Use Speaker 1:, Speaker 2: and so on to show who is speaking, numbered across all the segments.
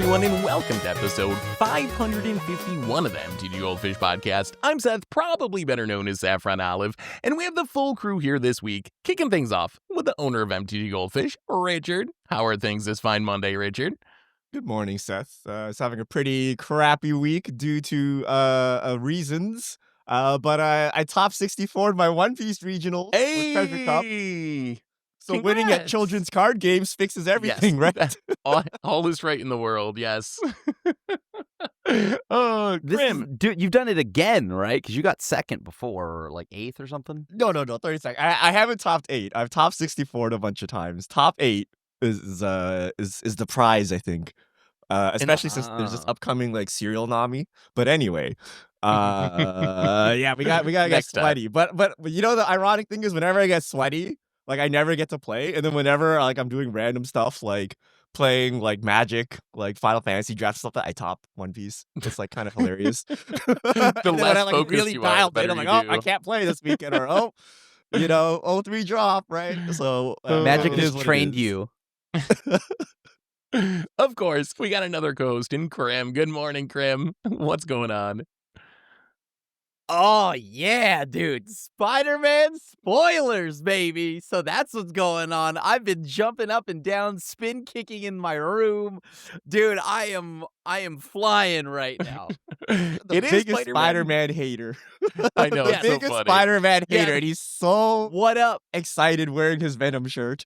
Speaker 1: everyone, and welcome to episode 551 of the MTGGoldfish podcast. I'm Seth, probably better known as Saffron Olive, and we have the full crew here this week, kicking things off with the owner of MTGGoldfish, Richard. How are things this fine Monday, Richard?
Speaker 2: Good morning, Seth. It's having a pretty crappy week due to reasons. But I top 64 in my One Piece regional with Treasure Cup. So
Speaker 1: Congrats.
Speaker 2: Winning at children's card games fixes everything,
Speaker 1: yes.
Speaker 2: right?
Speaker 1: all is right in the world, yes. Oh, Grim.
Speaker 3: Dude, you've done it again, right? Because you got second before, or like eighth or something.
Speaker 2: No, 30 seconds. I haven't topped 8. I've topped 64 a bunch of times. Top 8 is the prize, I think. Especially since there's this upcoming like serial Nami. But anyway, yeah, we gotta get sweaty. But you know the ironic thing is whenever I get sweaty, like I never get to play, and then whenever like I'm doing random stuff like playing like Magic, like Final Fantasy draft stuff, that I top One Piece. It's like kind of hilarious.
Speaker 1: The less
Speaker 2: I, like,
Speaker 1: focused
Speaker 2: really
Speaker 1: you
Speaker 2: dialed
Speaker 1: are,
Speaker 2: in,
Speaker 1: the
Speaker 2: I'm like,
Speaker 1: better you
Speaker 2: I can't play this weekend, or 0-3 drop, right? So
Speaker 3: Magic
Speaker 2: it is
Speaker 3: has
Speaker 2: what it
Speaker 3: trained
Speaker 2: is.
Speaker 3: you.
Speaker 1: Of course, we got another co-host in Krim. Good morning, Krim. What's going on?
Speaker 3: Oh, yeah, dude. Spider-Man spoilers, baby. So that's what's going on. I've been jumping up and down, spin kicking in my room. Dude, I am flying right now.
Speaker 2: The
Speaker 1: It is
Speaker 2: biggest Spider-Man hater.
Speaker 1: I know,
Speaker 2: The
Speaker 1: it's so
Speaker 2: biggest
Speaker 1: funny.
Speaker 2: Spider-Man hater,
Speaker 3: Yeah.
Speaker 2: and he's so
Speaker 3: What up?
Speaker 2: excited wearing his Venom shirt.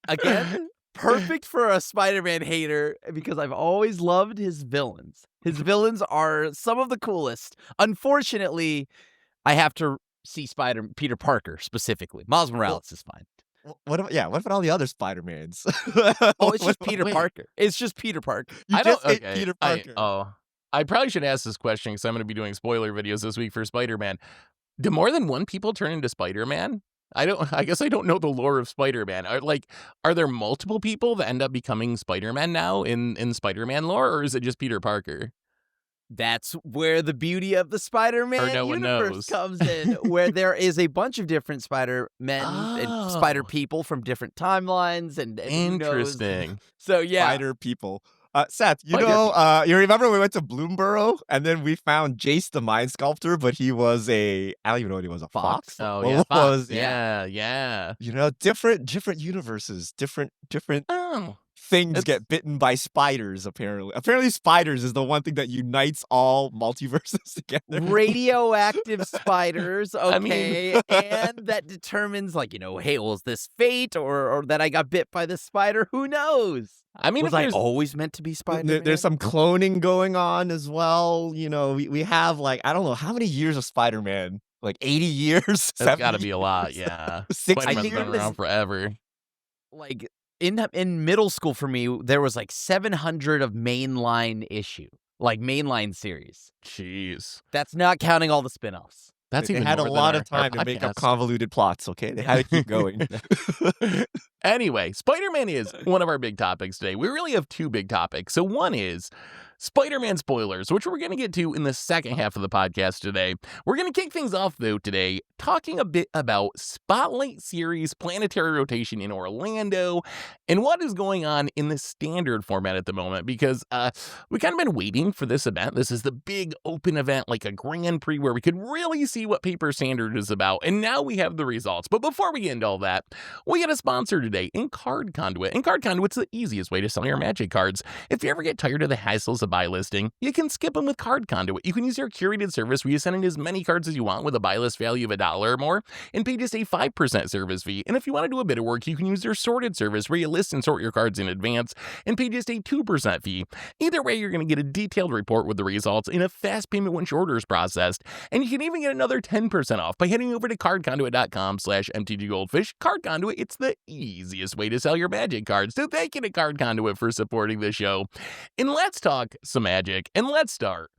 Speaker 3: Again? Perfect for a Spider-Man hater because I've always loved his villains. His villains are some of the coolest. Unfortunately, I have to see Peter Parker specifically. Miles Morales is fine.
Speaker 2: What about all the other Spider-Mans?
Speaker 3: Oh, it's just Peter
Speaker 1: wait.
Speaker 3: Parker. It's just Peter Parker.
Speaker 2: You just hate Peter Parker.
Speaker 1: I probably should ask this question because I'm going to be doing spoiler videos this week for Spider-Man. Do more than one people turn into Spider-Man? I guess I don't know the lore of Spider-Man. Are there multiple people that end up becoming Spider-Man now in Spider-Man lore, or is it just Peter Parker?
Speaker 3: That's where the beauty of the Spider-Man
Speaker 1: no one
Speaker 3: universe
Speaker 1: knows.
Speaker 3: comes in, where there is a bunch of different Spider-Men and Spider people from different timelines, and who knows?
Speaker 1: Interesting.
Speaker 3: So yeah,
Speaker 2: Spider people. Seth, you
Speaker 1: Spider
Speaker 2: know, you remember we went to Bloomborough and then we found Jace the Mind Sculptor, but he was I don't even know what he was, a fox?
Speaker 1: Oh
Speaker 2: What
Speaker 1: yeah,
Speaker 2: was-
Speaker 1: Fox. Yeah.
Speaker 2: You know, different universes, different
Speaker 1: Oh,
Speaker 2: things
Speaker 1: It's-
Speaker 2: get bitten by spiders, apparently. Apparently spiders is the one thing that unites all multiverses together.
Speaker 3: radioactive spiders, okay,
Speaker 1: mean-
Speaker 3: and that determines, like, hey, was this fate or that I got bit by this spider? Who knows?
Speaker 1: I mean,
Speaker 3: Was
Speaker 1: if
Speaker 3: I
Speaker 1: there's
Speaker 3: always meant to be Spider-Man?
Speaker 2: There's some cloning going on as well. You know, we have like, I don't know, how many years of Spider-Man? Like 80 years?
Speaker 1: That's
Speaker 2: 70
Speaker 1: got to be a lot.
Speaker 2: years?
Speaker 1: Yeah,
Speaker 2: 60
Speaker 1: Spider-Man's
Speaker 3: think
Speaker 1: been
Speaker 3: it was-
Speaker 1: around forever.
Speaker 3: Like in middle school for me, there was like 700 of mainline series.
Speaker 1: Jeez,
Speaker 3: That's not counting all the spin-offs.
Speaker 1: that's
Speaker 2: They
Speaker 1: even
Speaker 2: had a
Speaker 1: more than
Speaker 2: lot
Speaker 1: our-
Speaker 2: of time
Speaker 1: our
Speaker 2: to make up
Speaker 1: podcast.
Speaker 2: convoluted plots, okay? They had to keep going.
Speaker 1: Anyway, Spider-Man is one of our big topics today. We really have two big topics. So one is Spider-Man spoilers, which we're going to get to in the second half of the podcast today. We're going to kick things off, though, today, talking a bit about Spotlight Series Planetary Rotation in Orlando and what is going on in the standard format at the moment, because we kind of been waiting for this event. This is the big open event, like a Grand Prix, where we could really see what Paper Standard is about, and now we have the results. But before we get into all that, we got a sponsor today in Card Conduit. And Card Conduit's the easiest way to sell your Magic cards. If you ever get tired of the hassles of buy listing, you can skip them with Card Conduit. You can use your curated service where you send in as many cards as you want with a buy list value of $1 or more and pay just a 5% service fee. And if you want to do a bit of work, you can use their sorted service where you list and sort your cards in advance and pay just a 2% fee. Either way, you're going to get a detailed report with the results in a fast payment once your order is processed. And you can even get another 10% off by heading over to cardconduit.com/MTGGoldfish. Card Conduit, it's the easiest way to sell your Magic cards. So thank you to Card Conduit for supporting the show. And let's talk some Magic, and let's start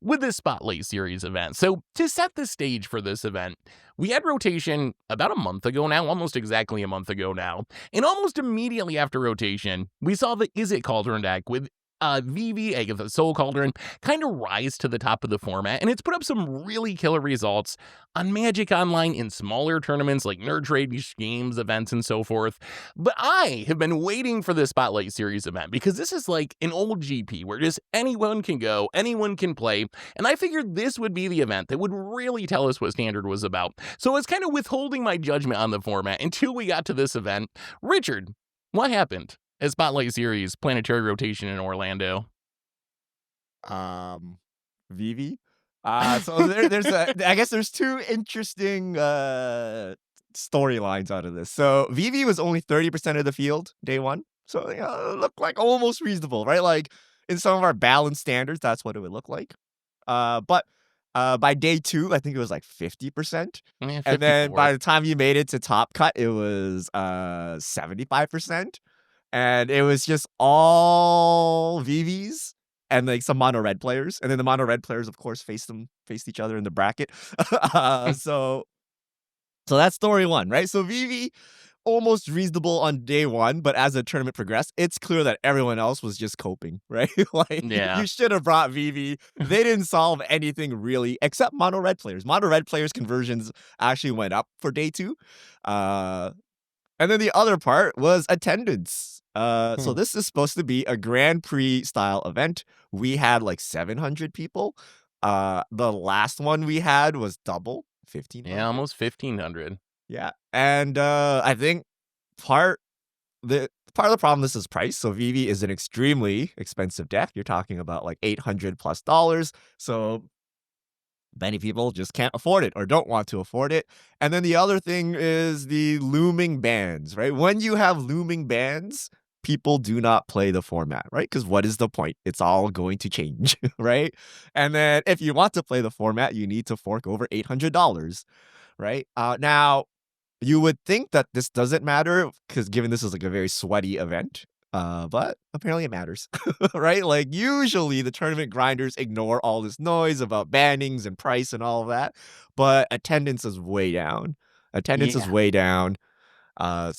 Speaker 1: with this Spotlight Series event. So to set the stage for this event, we had rotation about a month ago now, almost exactly a month ago now, and almost immediately after rotation, we saw the Is It Cauldron deck with Vivi, Agatha Soul Cauldron, kind of rise to the top of the format, and it's put up some really killer results on Magic Online in smaller tournaments like Nerd Trade Games events and so forth. But I have been waiting for this Spotlight Series event because this is like an old GP where just anyone can go, anyone can play, and I figured this would be the event that would really tell us what Standard was about. So I was kind of withholding my judgment on the format until we got to this event. Richard, what happened at Spotlight Series Planetary Rotation in Orlando?
Speaker 2: Vivi. So I guess there's two interesting storylines out of this. So Vivi was only 30% of the field day one, so it looked like almost reasonable, right? Like in some of our balanced standards, that's what it would look like. But by day two, I think it was like 50%,
Speaker 1: Yeah,
Speaker 2: and then
Speaker 1: 54.
Speaker 2: by the time you made it to top cut, it was 75%. And it was just all VVs and like some mono red players. And then the mono red players, of course, faced each other in the bracket. So that's story one, right? So VV almost reasonable on day one, but as the tournament progressed, it's clear that everyone else was just coping, right? Like
Speaker 1: Yeah.
Speaker 2: you should have brought VV. They didn't solve anything really except mono red players. Mono red players conversions actually went up for day two. And then the other part was attendance. So this is supposed to be a Grand Prix style event. We had like 700 people. The last one we had was double, 1,500.
Speaker 1: Yeah, almost 1,500.
Speaker 2: Yeah. And I think part of the problem this is price. So Vivi is an extremely expensive deck. You're talking about like $800+. So many people just can't afford it or don't want to afford it. And then the other thing is the looming bans, right? When you have looming bans, people do not play the format, right? Because what is the point? It's all going to change, right? And then if you want to play the format, you need to fork over $800, right? Now, you would think that this doesn't matter because given this is like a very sweaty event, but apparently it matters, right? Like usually the tournament grinders ignore all this noise about bannings and price and all of that, but attendance is way down. Attendance is way down. Yeah.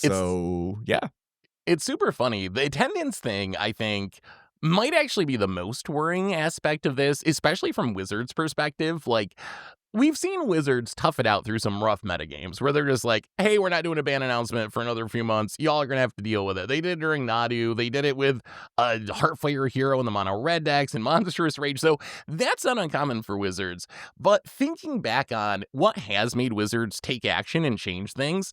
Speaker 1: It's super funny. The attendance thing, I think, might actually be the most worrying aspect of this, especially from Wizards' perspective. Like, we've seen Wizards tough it out through some rough metagames where they're just like, hey, we're not doing a ban announcement for another few months. Y'all are going to have to deal with it. They did it during Nadu. They did it with Heartfire Hero in the mono red decks and Monstrous Rage. So that's not uncommon for Wizards. But thinking back on what has made Wizards take action and change things,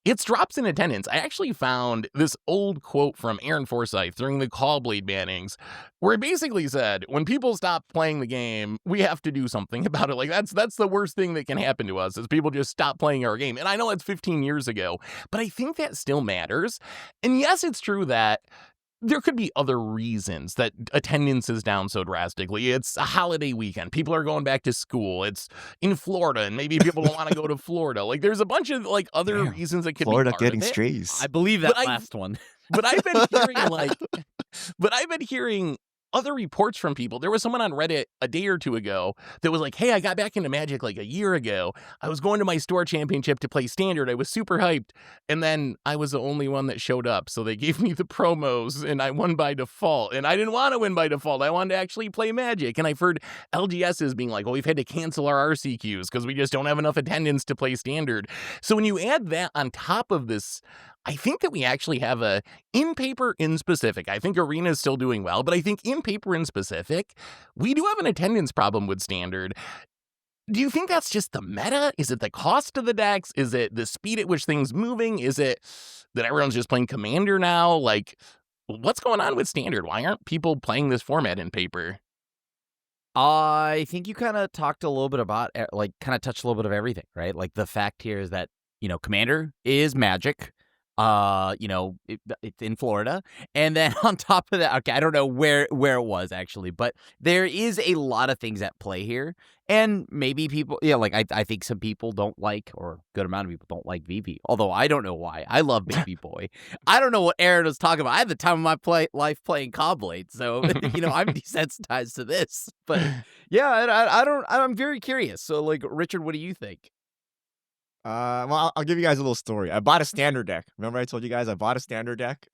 Speaker 1: it's drops in attendance. I actually found this old quote from Aaron Forsythe during the Callblade bannings, where it basically said, when people stop playing the game, we have to do something about it. Like, that's the worst thing that can happen to us, is people just stop playing our game. And I know it's 15 years ago, but I think that still matters. And yes, it's true that there could be other reasons that attendance is down so drastically. It's a holiday weekend. People are going back to school. It's in Florida, and maybe people don't want to go to Florida. Like, there's a bunch of like other reasons that could
Speaker 2: Florida
Speaker 1: be part
Speaker 2: getting
Speaker 1: of it.
Speaker 2: strays.
Speaker 3: I believe that last one.
Speaker 1: But I've been hearing other reports from people. There was someone on Reddit a day or two ago that was like, hey, I got back into Magic like a year ago. I was going to my store championship to play Standard. I was super hyped. And then I was the only one that showed up. So they gave me the promos and I won by default. And I didn't want to win by default. I wanted to actually play Magic. And I've heard LGSs being like, well, we've had to cancel our RCQs because we just don't have enough attendance to play Standard. So when you add that on top of this, I think that we actually have a in paper in specific. I think Arena is still doing well, but I think in paper in specific, we do have an attendance problem with Standard. Do you think that's just the meta? Is it the cost of the decks? Is it the speed at which things moving? Is it that everyone's just playing Commander now? Like, what's going on with Standard? Why aren't people playing this format in paper?
Speaker 3: I think you kind of talked a little bit about, like, kind of touched a little bit of everything, right? Like, the fact here is that, Commander is Magic. It's in Florida. And then on top of that, okay, I don't know where it was actually, but there is a lot of things at play here. And maybe people, I think some people don't like, or a good amount of people don't like VV. Although I don't know why. I love Baby Boy. I don't know what Aaron was talking about. I had the time of my life playing Cobblade. So, I'm desensitized to this. But yeah, I'm very curious. So, like, Richard, what do you think?
Speaker 2: I'll give you guys a little story. I bought a Standard deck. Remember I told you guys I bought a Standard deck?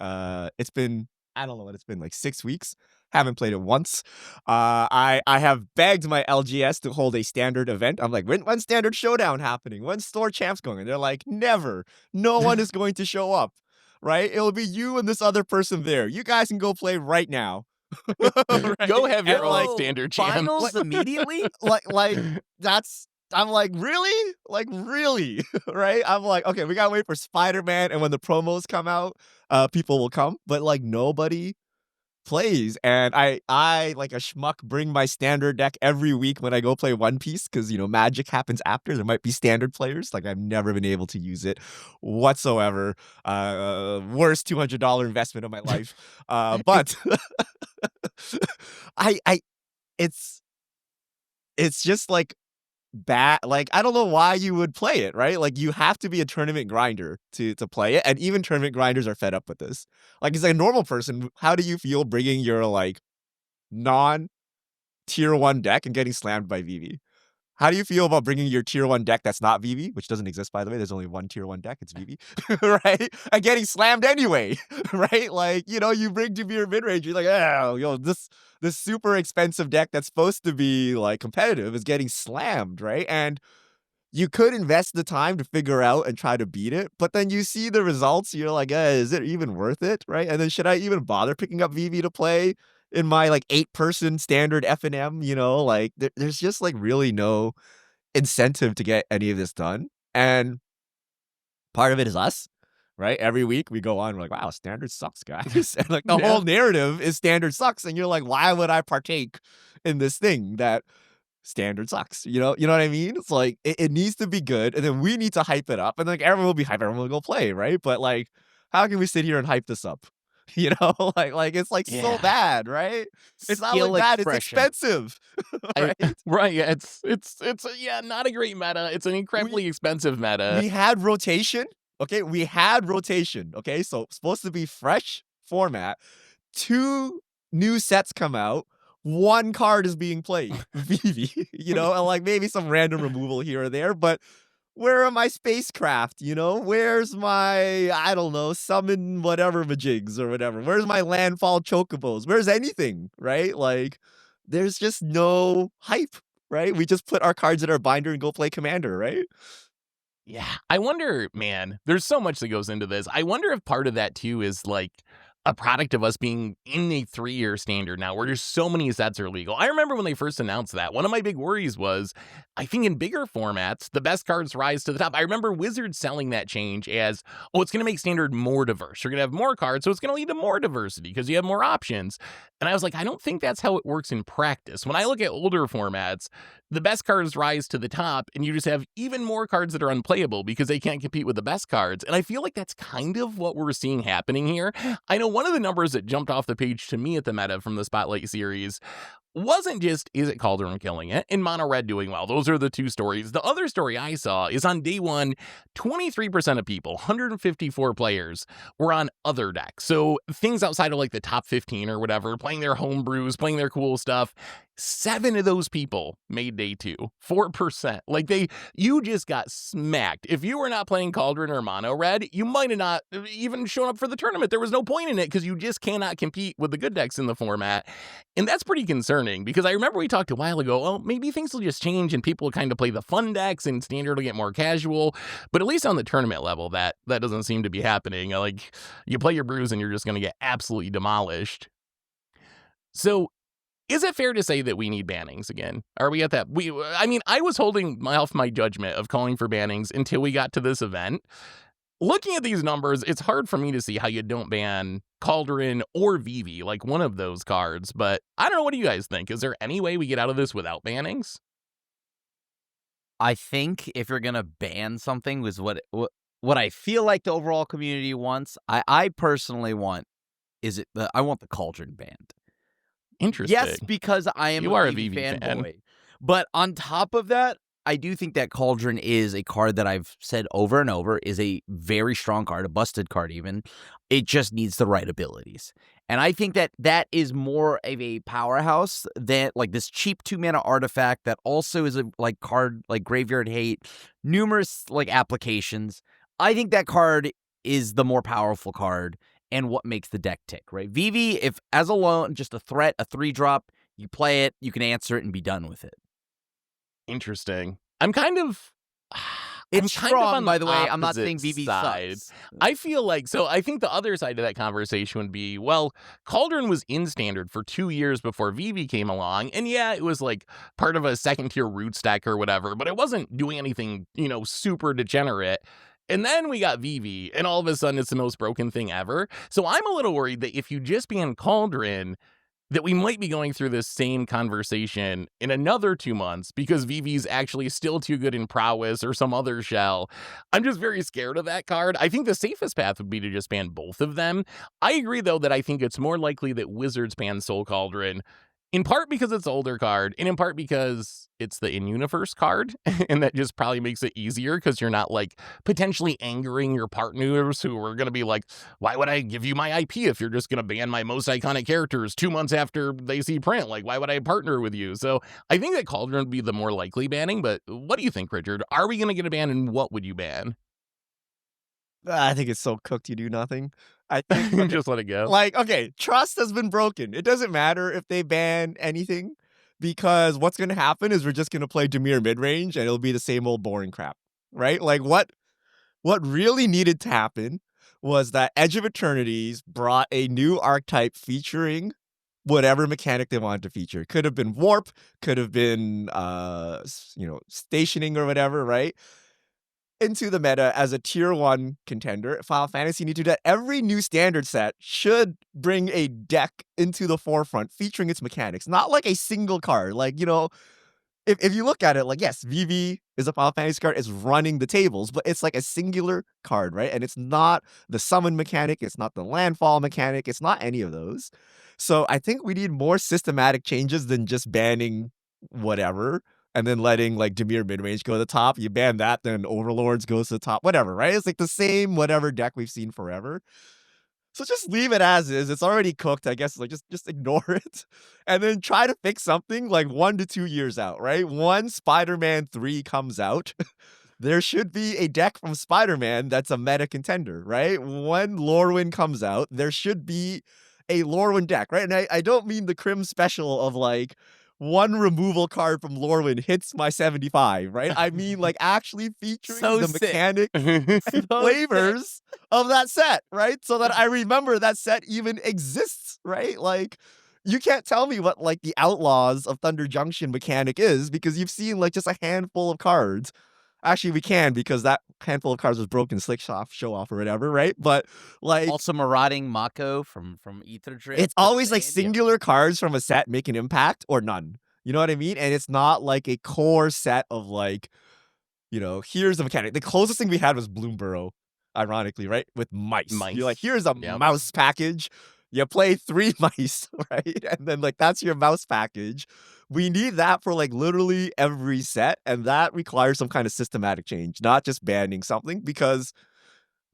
Speaker 2: It's been I don't know what it's been, like 6 weeks. Haven't played it once. I have begged my LGS to hold a standard event. I'm like, when's standard showdown happening? When's store champs going? And they're like, never. No one is going to show up. Right? It'll be you and this other person there. You guys can go play right now. Right?
Speaker 1: Go have your
Speaker 2: And,
Speaker 1: own
Speaker 2: like,
Speaker 1: standard champ.
Speaker 3: Finals immediately?
Speaker 2: like that's I'm like, really? Like, really? Right? I'm like, okay, we gotta wait for Spider-Man, and when the promos come out, people will come. But like nobody plays. And I like a schmuck bring my standard deck every week when I go play One Piece, because Magic happens after. There might be standard players. Like, I've never been able to use it whatsoever. Worst $200 investment of my life. But I it's just like bad. Like, I don't know why you would play it, right? Like, you have to be a tournament grinder to play it, and even tournament grinders are fed up with this. Like, as a normal person, how do you feel bringing your like non tier 1 deck and getting slammed by VV? How do you feel about bringing your tier 1 deck that's not VV, which doesn't exist, by the way? There's only one tier 1 deck, it's VV, right? And getting slammed anyway, right? Like, you bring to your mid-range, you're like, this super expensive deck that's supposed to be like competitive is getting slammed, right? And you could invest the time to figure out and try to beat it, but then you see the results, you're like, is it even worth it, right? And then should I even bother picking up VV to play in my like 8-person standard FNM? Like there's just like really no incentive to get any of this done. And part of it is us, right? Every week we go on, we're like, wow, standard sucks, guys. And like the whole narrative is standard sucks. And you're like, why would I partake in this thing that standard sucks? You know what I mean? It's like it needs to be good, and then we need to hype it up, and like everyone will be hype, everyone will go play, right? But like, how can we sit here and hype this up? Like it's like so bad, right? It's not like bad, it's expensive.
Speaker 1: Right? Yeah, it's not a great meta. It's an incredibly expensive meta.
Speaker 2: We had rotation. Okay, okay, so supposed to be fresh format. 2 new sets come out. 1 card is being played, VV, and like maybe some random removal here or there, but where are my spacecraft, Where's my, I don't know, summon whatever majigs or whatever? Where's my landfall chocobos? Where's anything, right? Like, there's just no hype, right? We just put our cards in our binder and go play Commander, right?
Speaker 1: Yeah. I wonder, man, there's so much that goes into this. I wonder if part of that too is like a product of us being in a 3-year standard now where there's so many sets are legal. I remember when they first announced that, one of my big worries was, I think in bigger formats, the best cards rise to the top. I remember Wizards selling that change as, it's going to make standard more diverse. You're going to have more cards, so it's going to lead to more diversity because you have more options. And I was like, I don't think that's how it works in practice. When I look at older formats, the best cards rise to the top, and you just have even more cards that are unplayable because they can't compete with the best cards. And I feel like that's kind of what we're seeing happening here. I know one of the numbers that jumped off the page to me at the meta from the Spotlight series wasn't just, is it Cauldron killing it, and Mono Red doing well? Those are the 2 stories. The other story I saw is on day 1, 23% of people, 154 players, were on other decks. So things outside of like the top 15 or whatever, playing their home brews, playing their cool stuff. 7 of those people made day 2, 4%. Like you just got smacked. If you were not playing Cauldron or Mono Red, you might have not even shown up for the tournament. There was no point in it because you just cannot compete with the good decks in the format. And that's pretty concerning because I remember we talked a while ago, maybe things will just change and people will kind of play the fun decks and standard will get more casual. But at least on the tournament level, that doesn't seem to be happening. Like, you play your brews and you're just going to get absolutely demolished. So, is it fair to say that we need bannings again? Are we at that? I was holding off my judgment of calling for bannings until we got to this event. Looking at these numbers, it's hard for me to see how you don't ban Cauldron or VV, like one of those cards. But I don't know. What do you guys think? Is there any way we get out of this without bannings?
Speaker 3: I think if you're gonna ban something, was what I feel like the overall community wants. I personally want I want the Cauldron banned.
Speaker 1: Interesting.
Speaker 3: Yes, because I am
Speaker 1: a
Speaker 3: VV
Speaker 1: VV fan.
Speaker 3: fanboy. But on top of that, I do think that Cauldron is a card that I've said over and over is a very strong card, a busted card even. It just needs the right abilities. And I think that is more of a powerhouse than like this cheap 2-mana artifact that also is a like card like Graveyard Hate, numerous like applications. I think that card is the more powerful card. and what makes the deck tick, right? Vivi, if as alone, just a threat, a 3-drop, you play it, you can answer it and be done with it.
Speaker 1: Interesting. I'm kind of...
Speaker 3: It's
Speaker 1: I'm kind
Speaker 3: strong,
Speaker 1: of on
Speaker 3: by the way. I'm not
Speaker 1: opposite
Speaker 3: saying Vivi
Speaker 1: side.
Speaker 3: sucks.
Speaker 1: I feel like, so I think the other side of that conversation would be, well, Cauldron was in Standard for 2 years before Vivi came along, and yeah, it was like part of a second-tier root stack or whatever, but it wasn't doing anything, super degenerate. And then we got Vivi, and all of a sudden it's the most broken thing ever. So I'm a little worried that if you just ban Cauldron, that we might be going through this same conversation in another 2 months because Vivi's actually still too good in prowess or some other shell. I'm just very scared of that card. I think the safest path would be to just ban both of them. I agree, though, that I think it's more likely that Wizards ban Soul Cauldron, in part because it's the older card, and in part because it's the in-universe card, and that just probably makes it easier because you're not, like, potentially angering your partners who are going to be like, why would I give you my IP if you're just going to ban my most iconic characters 2 months after they see print? Like, why would I partner with you? So I think that Cauldron would be the more likely banning, but what do you think, Richard? Are we going to get a ban, and what would you ban?
Speaker 2: I think it's so cooked you do nothing. I think
Speaker 1: Just let it go.
Speaker 2: like, okay, trust has been broken. It doesn't matter if they ban anything because what's going to happen is we're just going to play Dimir mid-range and it'll be the same old boring crap, right? Like what really needed to happen was that Edge of Eternities brought a new archetype featuring whatever mechanic they wanted to feature. Could have been warp, could have been stationing or whatever, right? Into the meta as a tier 1 contender. Final Fantasy need to do that. Every new standard set should bring a deck into the forefront featuring its mechanics, not like a single card. Like, if you look at it, like, yes, Vivi is a Final Fantasy card, it's running the tables, but it's like a singular card, right? And it's not the summon mechanic, it's not the landfall mechanic, it's not any of those. So I think we need more systematic changes than just banning whatever and then letting like Dimir midrange go to the top. You ban that, then Overlords goes to the top, whatever, right? It's like the same whatever deck we've seen forever. So just leave it as is. It's already cooked, I guess. Like just ignore it. And then try to fix something like 1 to 2 years out, right? When Spider-Man 3 comes out, there should be a deck from Spider-Man that's a meta contender, right? When Lorwyn comes out, there should be a Lorwyn deck, right? And I don't mean the Crim special of like one removal card from Lorwyn hits my 75, right? I mean like actually featuring the mechanic and flavors of that set, right? So that I remember that set even exists, right? Like you can't tell me what like the Outlaws of Thunder Junction mechanic is because you've seen like just a handful of cards. Actually, we can because that handful of cards was broken Slick Show Off or whatever, right? But like
Speaker 3: also Marauding Mako from Ether Drift.
Speaker 2: It's always like singular cards from a set make an impact or none. You know what I mean? And it's not like a core set of like, here's the mechanic. The closest thing we had was Bloomburrow, ironically, right? With mice. You're like, here's a mouse package. You play 3 mice, right? And then like that's your mouse package. We need that for like literally every set, and that requires some kind of systematic change, not just banning something because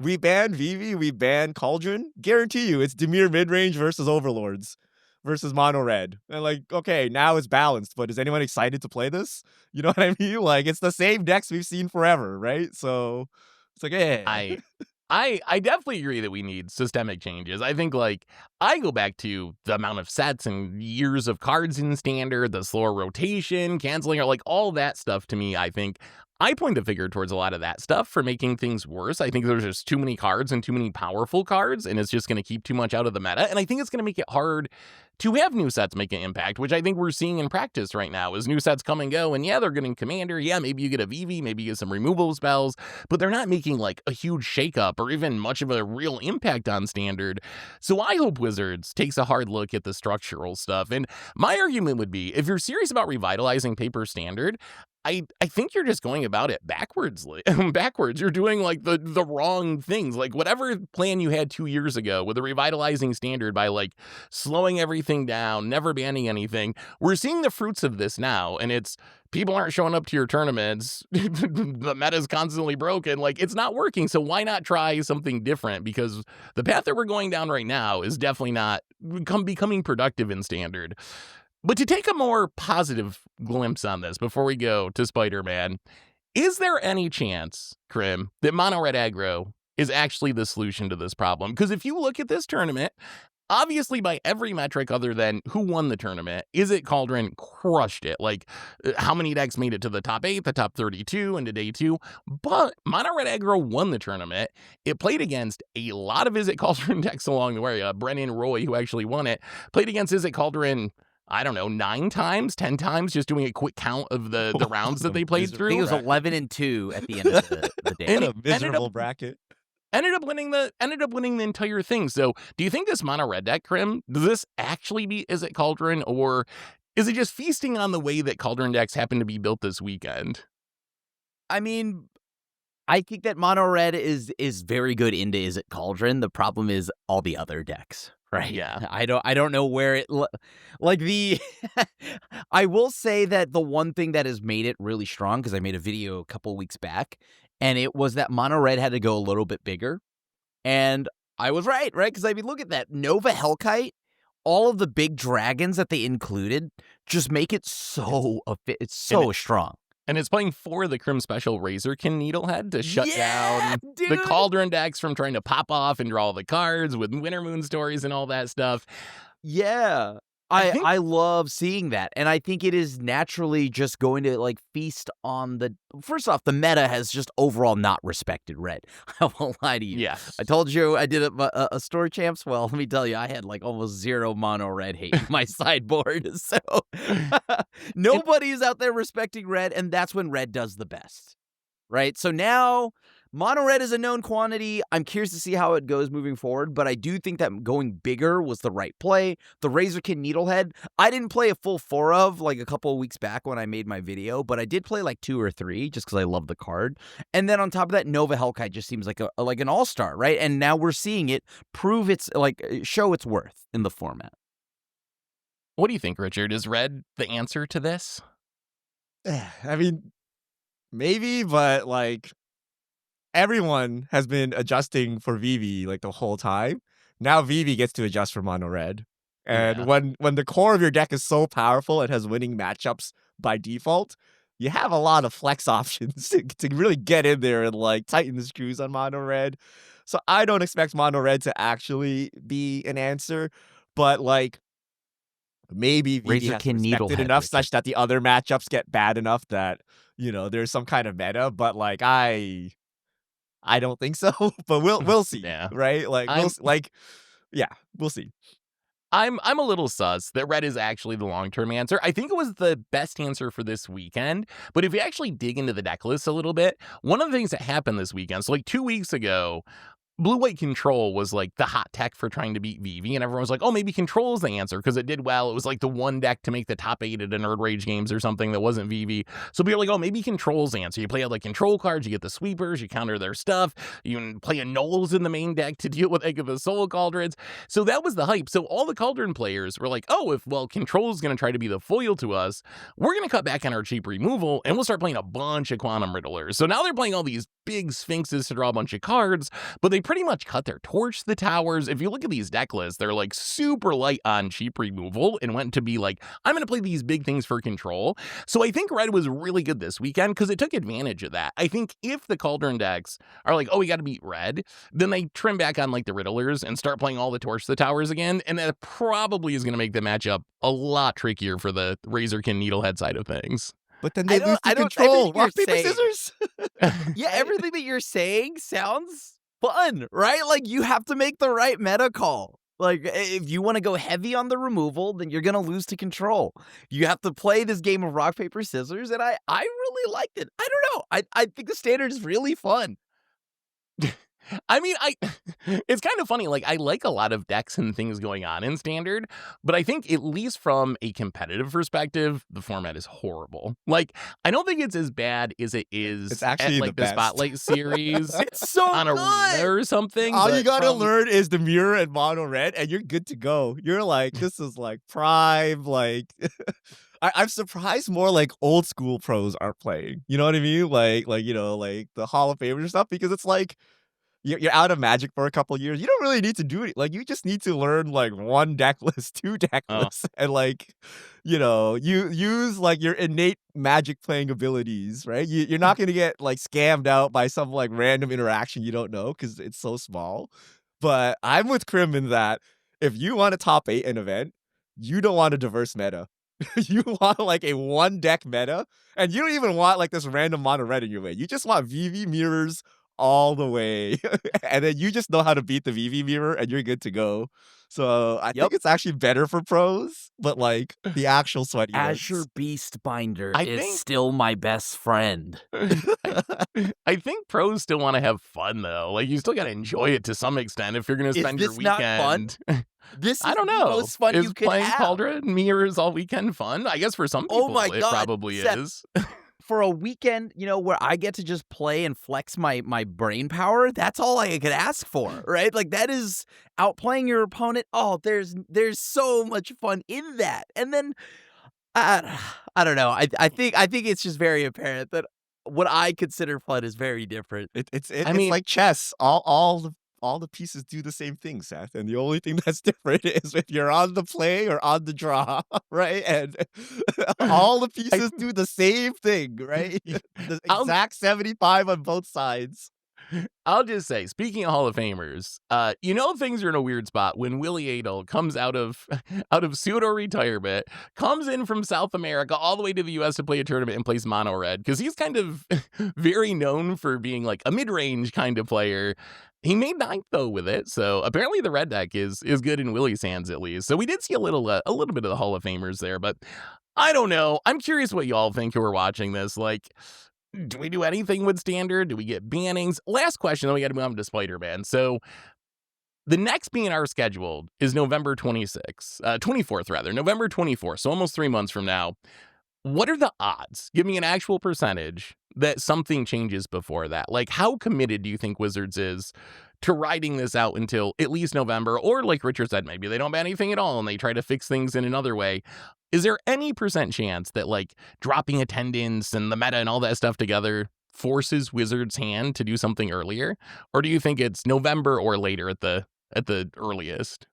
Speaker 2: we banned Vivi, we banned Cauldron. Guarantee you it's Dimir midrange versus Overlords versus Mono Red. And like, okay, now it's balanced, but is anyone excited to play this? You know what I mean? Like it's the same decks we've seen forever, right? So it's like, yeah.
Speaker 1: I definitely agree that we need systemic changes. I think, like, I go back to the amount of sets and years of cards in Standard, the slower rotation, canceling, or like all that stuff to me, I think I point the figure towards a lot of that stuff for making things worse. I think there's just too many cards and too many powerful cards, and it's just going to keep too much out of the meta. And I think it's going to make it hard to have new sets make an impact, which I think we're seeing in practice right now as new sets come and go. And yeah, they're getting Commander. Yeah, maybe you get a Vivi, maybe you get some removal spells, but they're not making like a huge shakeup or even much of a real impact on Standard. So I hope Wizards takes a hard look at the structural stuff. And my argument would be, if you're serious about revitalizing paper Standard, I think you're just going about it backwards. You're doing like the wrong things. Like whatever plan you had 2 years ago with the revitalizing Standard by like slowing everything down, never banning anything. We're seeing the fruits of this now, and it's people aren't showing up to your tournaments. The meta's constantly broken. Like it's not working. So why not try something different? Because the path that we're going down right now is definitely not becoming productive in Standard. But to take a more positive glimpse on this before we go to Spider-Man, is there any chance, Krim, that Mono Red Aggro is actually the solution to this problem. Because if you look at this tournament, obviously, by every metric other than who won the tournament, Izzet Cauldron crushed it. Like, how many decks made it to the top 8, the top 32, into day 2. But Mono Red Aggro won the tournament. It played against a lot of Izzet Cauldron decks along the way. Brennan Roy, who actually won it, played against Izzet Cauldron, I don't know, 9 times, 10 times, just doing a quick count of the rounds that they played through.
Speaker 3: I think it was 11-2 at the end of the day.
Speaker 2: What a miserable bracket.
Speaker 1: Ended up winning the entire thing. So, do you think this mono red deck, Krim, does this actually beat Izzet Cauldron, or is it just feasting on the way that Cauldron decks happen to be built this weekend?
Speaker 3: I mean, I think that mono red is very good into Izzet Cauldron. The problem is all the other decks, right?
Speaker 1: Yeah.
Speaker 3: I don't know where it like the I will say that the one thing that has made it really strong, because I made a video a couple weeks back, and it was that mono red had to go a little bit bigger. And I was right? Because I mean, look at that. Nova Hellkite, all of the big dragons that they included just make it so it's so strong.
Speaker 1: And it's playing 4 of the Krim Special Razorkin Needlehead to shut down
Speaker 3: dude.
Speaker 1: the Cauldron decks from trying to pop off and draw all the cards with Winter Moon stories and all that stuff.
Speaker 3: Yeah. I love seeing that. And I think it is naturally just going to like feast on the first off, the meta has just overall not respected red. I won't lie to you.
Speaker 1: Yeah.
Speaker 3: I told you I did a store champs. Well, let me tell you, I had like almost 0 mono red hate in my sideboard. So nobody is out there respecting red, and that's when red does the best. Right? So now mono red is a known quantity. I'm curious to see how it goes moving forward, but I do think that going bigger was the right play. The Razorkin Needlehead, I didn't play a full 4 of like a couple of weeks back when I made my video, but I did play like 2 or 3 just because I love the card. And then on top of that, Nova Hellkite just seems like an all-star, right? And now we're seeing it prove its show its worth in the format.
Speaker 1: What do you think, Richard? Is red the answer to this?
Speaker 2: I mean, maybe, but like everyone has been adjusting for Vivi like the whole time. Now Vivi gets to adjust for mono red. And when the core of your deck is so powerful and has winning matchups by default, you have a lot of flex options to really get in there and like tighten the screws on mono red. So I don't expect mono red to actually be an answer, but like maybe Vivi has respected enough such that the other matchups get bad enough that, you know, there's some kind of meta, but like I don't think so, but we'll see, right? Like we'll see.
Speaker 1: I'm a little sus that red is actually the long-term answer. I think it was the best answer for this weekend, but if you actually dig into the deck list a little bit, one of the things that happened this weekend, so like 2 weeks ago, Blue-White Control was like the hot tech for trying to beat Vivi, and everyone was like, oh, maybe Control is the answer because it did well. It was like the one deck to make the top 8 at a Nerd Rage games or something that wasn't Vivi. So people were like, oh, maybe Control's the answer. You play out like Control cards, you get the sweepers, you counter their stuff, you can play a Knowles in the main deck to deal with Egg of the Soul Cauldrons. So that was the hype. So all the Cauldron players were like, oh, if Control's going to try to be the foil to us, we're going to cut back on our cheap removal, and we'll start playing a bunch of Quantum Riddlers. So now they're playing all these big Sphinxes to draw a bunch of cards, but they pretty much cut their torch the towers. If you look at these deck lists, they're like super light on cheap removal and went to be like, I'm going to play these big things for control. So I think red was really good this weekend because it took advantage of that. I think if the Cauldron decks are like, oh, we got to beat red, then they trim back on like the Riddlers and start playing all the torch the towers again. And that probably is going to make the matchup a lot trickier for the Razorkin Needlehead side of things.
Speaker 2: But then they lose to Control. Rock, paper, scissors.
Speaker 3: Yeah, everything that you're saying sounds fun, right? Like you have to make the right meta call. Like if you want to go heavy on the removal, then you're going to lose to Control. You have to play this game of rock, paper, scissors, and I really liked it. I don't know. I think the standard is really fun.
Speaker 1: I mean, it's kind of funny. Like, I like a lot of decks and things going on in Standard, but I think at least from a competitive perspective, the format is horrible. Like, I don't think it's as bad as it is
Speaker 2: it's actually
Speaker 1: at, like, the Spotlight Series.
Speaker 3: It's so
Speaker 1: on Arena or something.
Speaker 2: All you gotta learn is the mirror and mono red, and you're good to go. You're like, this is like prime, like... I'm surprised more like old school pros are playing. You know what I mean? Like you know, like the Hall of Famers and stuff, because it's like you're out of Magic for a couple years. You don't really need to do it. Like, you just need to learn like one deck list, two deck lists, and like, you use like your innate Magic playing abilities, right? You're not gonna get like scammed out by some like random interaction you don't know because it's so small. But I'm with Krim in that if you want a top 8 an event, you don't want a diverse meta. You want like a one deck meta, and you don't even want like this random mono red in your way. You just want VV mirrors all the way. And then you just know how to beat the VV mirror and you're good to go. So I think it's actually better for pros, but like the actual sweaty
Speaker 3: Azure
Speaker 2: ones.
Speaker 3: Beast Binder
Speaker 1: I
Speaker 3: is
Speaker 1: think-
Speaker 3: still my best friend.
Speaker 1: I think pros still want to have fun though. Like, you still got to enjoy it to some extent if you're going to
Speaker 3: Is
Speaker 1: spend your
Speaker 3: this not fun?
Speaker 1: weekend.
Speaker 3: This is
Speaker 1: I don't
Speaker 3: the
Speaker 1: know.
Speaker 3: most fun
Speaker 1: Is
Speaker 3: you can
Speaker 1: playing
Speaker 3: have.
Speaker 1: Cauldron mirrors all weekend fun? I guess for some people
Speaker 3: Oh my
Speaker 1: it
Speaker 3: God,
Speaker 1: probably
Speaker 3: Seth.
Speaker 1: is.
Speaker 3: For a weekend, where I get to just play and flex my brain power, that's all I could ask for, right? Like, that is outplaying your opponent. Oh, there's so much fun in that. And then I don't know. I think it's just very apparent that what I consider fun is very different.
Speaker 2: It's
Speaker 1: mean-
Speaker 2: like chess. All the pieces do the same thing, Seth. And the only thing that's different is if you're on the play or on the draw, right? And all the pieces do the same thing, right? The exact 75 on both sides.
Speaker 1: I'll just say, speaking of Hall of Famers, things are in a weird spot when Willie Adel comes out of pseudo retirement, comes in from South America all the way to the US to play a tournament and plays mono red because he's kind of very known for being like a mid-range kind of player. He made 9th though with it, so apparently the red deck is good in Willie's hands at least. So we did see a little bit of the Hall of Famers there, but I don't know. I'm curious what y'all think who are watching this. Like, do we do anything with standard? Do we get bannings? Last question, then we got to move on to Spider-Man. So the next BNR scheduled is November 24th rather, November 24th. So almost 3 months from now. What are the odds? Give me an actual percentage that something changes before that. Like, how committed do you think Wizards is to riding this out until at least November? Or like Richard said, maybe they don't ban anything at all and they try to fix things in another way. Is there any percent chance that like dropping attendance and the meta and all that stuff together forces Wizards' hand to do something earlier? Or do you think it's November or later at the earliest?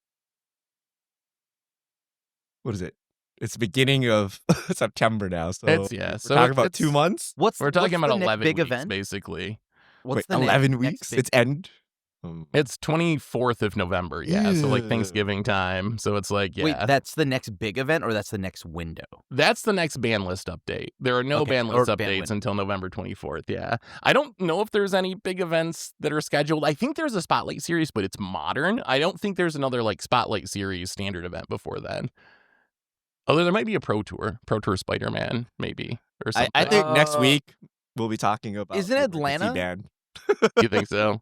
Speaker 2: What is it? It's the beginning of September now. So
Speaker 1: It's
Speaker 2: we're talking about
Speaker 1: it's-
Speaker 2: 2 months.
Speaker 1: We're talking about
Speaker 3: the next
Speaker 1: 11
Speaker 3: big
Speaker 1: weeks,
Speaker 3: event?
Speaker 1: basically.
Speaker 3: What's
Speaker 2: Wait,
Speaker 3: the
Speaker 2: 11
Speaker 3: next
Speaker 2: weeks?
Speaker 3: big-
Speaker 2: It's end?
Speaker 1: It's 24th of November, yeah. So like
Speaker 2: Ew.
Speaker 1: Thanksgiving time. So it's like, yeah.
Speaker 3: Wait, that's the next big event or that's the next window?
Speaker 1: That's the next ban list update. There are no
Speaker 3: Okay,
Speaker 1: ban
Speaker 3: or
Speaker 1: list
Speaker 3: ban
Speaker 1: updates
Speaker 3: window.
Speaker 1: until November 24th, yeah. I don't know if there's any big events that are scheduled. I think there's a Spotlight Series, but it's modern. I don't think there's another like Spotlight Series standard event before then. Although there might be a Pro Tour Spider-Man, maybe, or something.
Speaker 2: I think next week we'll be talking about
Speaker 3: Isn't
Speaker 2: the
Speaker 3: Atlanta?
Speaker 2: ban.
Speaker 1: You think so?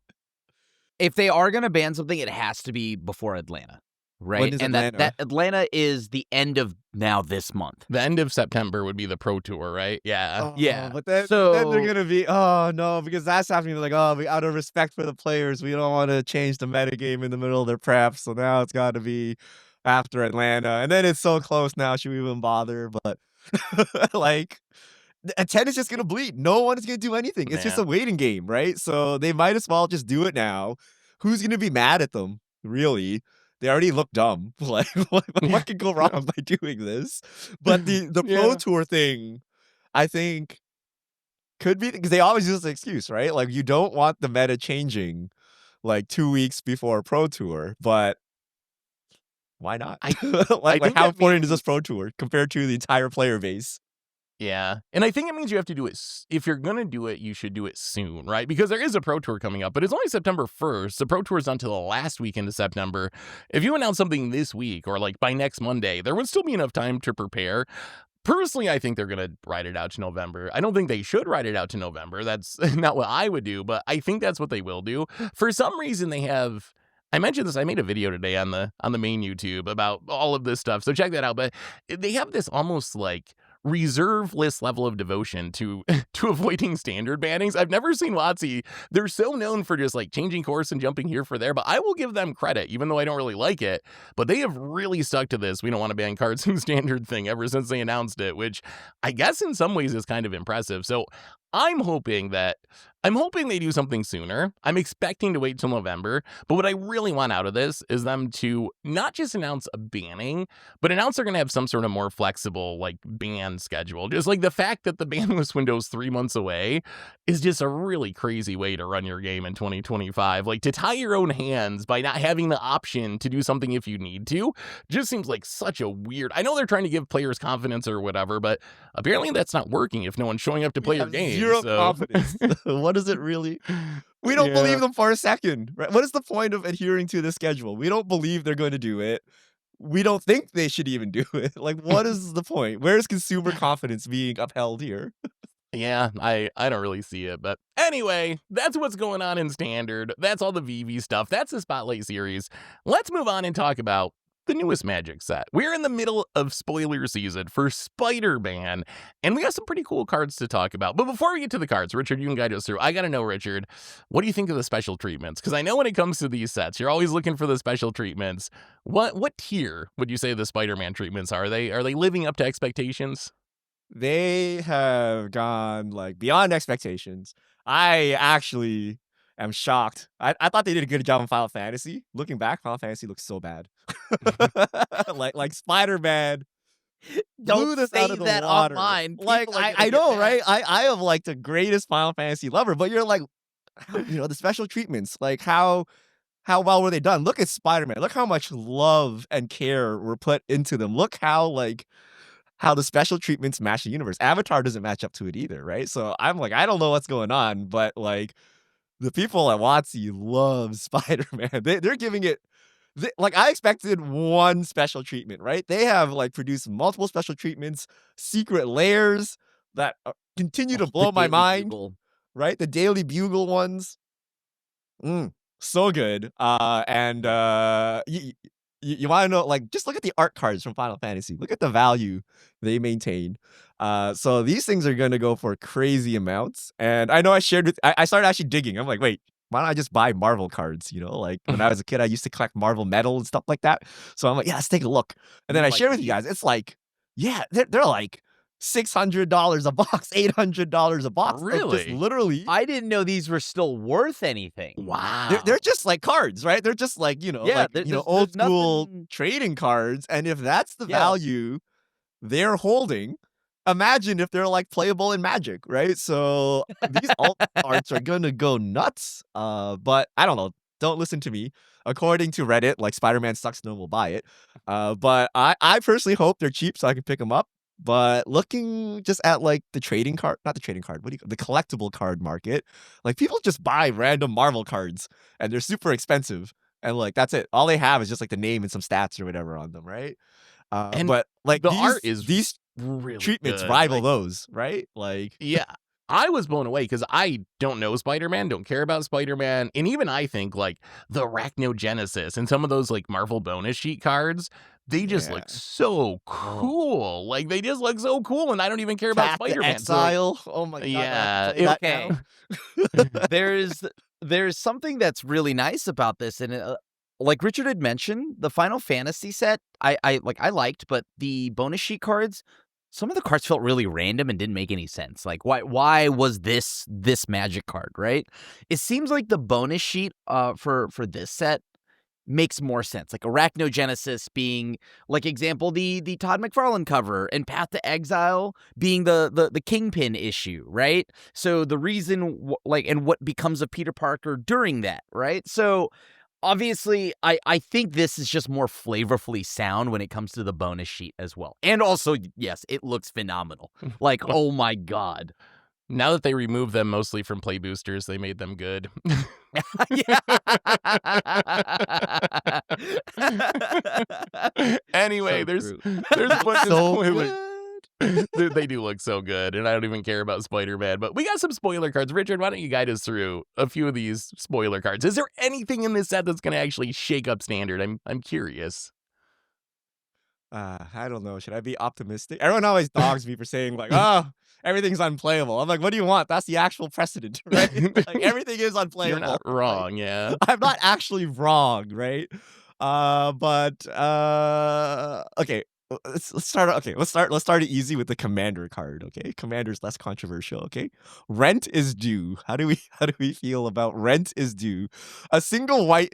Speaker 3: If they are going to ban something, it has to be before Atlanta, right?
Speaker 2: When is
Speaker 3: and
Speaker 2: Atlanta?
Speaker 3: that Atlanta is the end of now this month.
Speaker 1: The end of September would be the Pro Tour, right? Yeah.
Speaker 2: Oh,
Speaker 3: Yeah,
Speaker 2: but then
Speaker 3: so-
Speaker 2: they're gonna be no, because that's happening. Like, we out of respect for the players, we don't want to change the metagame in the middle of their prep. So now it's got to be after Atlanta, and then it's so close now. Should we even bother? But like, attendance is just gonna bleed. No one is gonna do anything. It's just
Speaker 1: Yeah.
Speaker 2: a waiting game, right? So they might as well just do it now. Who's gonna be mad at them? Really? They already look dumb. Like, what could go wrong by doing this? But the Pro
Speaker 1: Yeah.
Speaker 2: Tour thing, I think, could be because they always use this excuse, right? Like, you don't want the meta changing like 2 weeks before Pro Tour, but why not?
Speaker 1: I
Speaker 2: like
Speaker 1: think
Speaker 2: how
Speaker 1: that
Speaker 2: important is this
Speaker 1: means-
Speaker 2: Pro Tour compared to the entire player base?
Speaker 1: Yeah. And I think it means you have to do it. If you're going to do it, you should do it soon, right? Because there is a Pro Tour coming up, but it's only September 1st. The Pro Tour is until the last weekend of September. If you announce something this week or like by next Monday, there would still be enough time to prepare. Personally, I think they're going to ride it out to November. I don't think they should ride it out to November. That's not what I would do, but I think that's what they will do. For some reason, they have... I mentioned this. I made a video today on the main YouTube about all of this stuff, so check that out. But they have this almost like reserve list level of devotion to avoiding standard bannings. I've never seen WotC. They're so known for just like changing course and jumping here for there, but I will give them credit, even though I don't really like it. But they have really stuck to this. We don't want to ban cards in standard thing ever since they announced it, which I guess in some ways is kind of impressive. So I'm hoping that, I'm hoping they do something sooner. I'm expecting to wait till November, but what I really want out of this is them to not just announce a banning, but announce they're going to have some sort of more flexible, like, ban schedule. Just like the fact that the ban list window is 3 months away is just a really crazy way to run your game in 2025. Like, to tie your own hands by not having the option to do something if you need to just seems like such a weird. I know they're trying to give players confidence or whatever, but apparently that's not working if no one's showing up to play your game.
Speaker 2: Zero
Speaker 1: so.
Speaker 2: confidence. What is it really? We don't believe them for a second. Right? What is the point of adhering to the schedule? We don't believe they're going to do it. We don't think they should even do it. Like, what is the point? Where is consumer confidence being upheld here?
Speaker 1: Yeah, I don't really see it. But anyway, that's what's going on in Standard. That's all the VV stuff. That's the Spotlight series. Let's move on and talk about the newest Magic set. We're in the middle of spoiler season for Spider-Man, and we have some pretty cool cards to talk about. But before we get to the cards, Richard, you can guide us through. I gotta know, Richard, what do you think of the special treatments? Because I know when it comes to these sets, you're always looking for the special treatments. What tier would you say the Spider-Man treatments are? Are they living up to expectations?
Speaker 2: They have gone like beyond expectations. I actually am shocked. I thought they did a good job in Final Fantasy. Looking back, Final Fantasy looks so bad. like Spider-Man blew
Speaker 3: Don't
Speaker 2: this
Speaker 3: say
Speaker 2: out of the
Speaker 3: that
Speaker 2: water.
Speaker 3: online.
Speaker 2: Like
Speaker 3: People are gonna
Speaker 2: I
Speaker 3: get
Speaker 2: know,
Speaker 3: mad.
Speaker 2: right? I am like the greatest Final Fantasy lover, but you're like, the special treatments, like how well were they done? Look at Spider-Man. Look how much love and care were put into them. Look how the special treatments match the universe. Avatar doesn't match up to it either, right? So I'm like, I don't know what's going on, but like the people at WotC love Spider-Man. They're giving it like I expected one special treatment, right? They have like produced multiple special treatments, secret layers that continue to blow
Speaker 3: The
Speaker 2: my
Speaker 3: Daily
Speaker 2: mind,
Speaker 3: Bugle.
Speaker 2: right? The Daily Bugle ones. So good. You want to know, like, just look at the art cards from Final Fantasy. Look at the value they maintain. So these things are going to go for crazy amounts. And I know I started actually digging. I'm like, wait, why don't I just buy Marvel cards? Like when I was a kid, I used to collect Marvel metal and stuff like that. So I'm like, yeah, let's take a look. And then I shared with you guys. It's like, yeah, they're like $600 a box, $800 a box. Like,
Speaker 1: Really?
Speaker 2: just literally.
Speaker 3: I didn't know these were still worth anything.
Speaker 1: Wow.
Speaker 2: They're just like cards, right? They're just like, old school
Speaker 3: nothing-
Speaker 2: trading cards. And if that's the
Speaker 3: Yeah.
Speaker 2: value they're holding, imagine if they're like playable in Magic, right? So these alt arts are gonna go nuts. But I don't know. Don't listen to me. According to Reddit, like Spider-Man sucks, no one will buy it. But I personally hope they're cheap so I can pick them up. But looking just at like the trading card, not the trading card, the collectible card market, like people just buy random Marvel cards and they're super expensive. And like, that's it. All they have is just like the name and some stats or whatever on them, right?
Speaker 1: And
Speaker 2: but like
Speaker 1: the art is
Speaker 2: these
Speaker 1: really
Speaker 2: treatments
Speaker 1: good.
Speaker 2: rival
Speaker 1: Like,
Speaker 2: those, right? Like,
Speaker 1: yeah. I was blown away because I don't know Spider-Man, don't care about Spider-Man, and even I think like the Arachnogenesis and some of those like Marvel bonus sheet cards, they just look so cool. Like they just look so cool, and I don't even care about
Speaker 2: Path to
Speaker 1: Spider-Man.
Speaker 2: Exile. Oh my god!
Speaker 1: Yeah,
Speaker 3: Okay. There's something that's really nice about this, and like Richard had mentioned, the Final Fantasy set I liked, but the bonus sheet cards, some of the cards felt really random and didn't make any sense. Like why was this Magic card, right? It seems like the bonus sheet for this set makes more sense. Like Arachnogenesis being, like, example, the Todd McFarlane cover, and Path to Exile being the Kingpin issue, right? So the reason, and what becomes of Peter Parker during that, right? So obviously, I think this is just more flavorfully sound when it comes to the bonus sheet as well. And also, yes, it looks phenomenal. Like, oh my god.
Speaker 1: Now that they removed them mostly from play boosters, they made them good. Anyway,
Speaker 3: So
Speaker 1: there's
Speaker 3: true.
Speaker 1: a bunch of
Speaker 2: so
Speaker 1: spoilers. They do look so good, and I don't even care about Spider-Man. But we got some spoiler cards. Richard, why don't you guide us through a few of these spoiler cards? Is there anything in this set that's going to actually shake up Standard? I'm curious.
Speaker 2: I don't know. Should I be optimistic? Everyone always dogs me for saying like, "Oh, everything's unplayable." I'm like, "What do you want? That's the actual precedent, right? Like everything is unplayable."
Speaker 1: You're not wrong, yeah.
Speaker 2: I'm not actually wrong, right? Okay. let's start. Okay, let's start it easy with the commander card. Okay, commander's less controversial. Okay, rent is due. How do we feel about rent is due? A single white,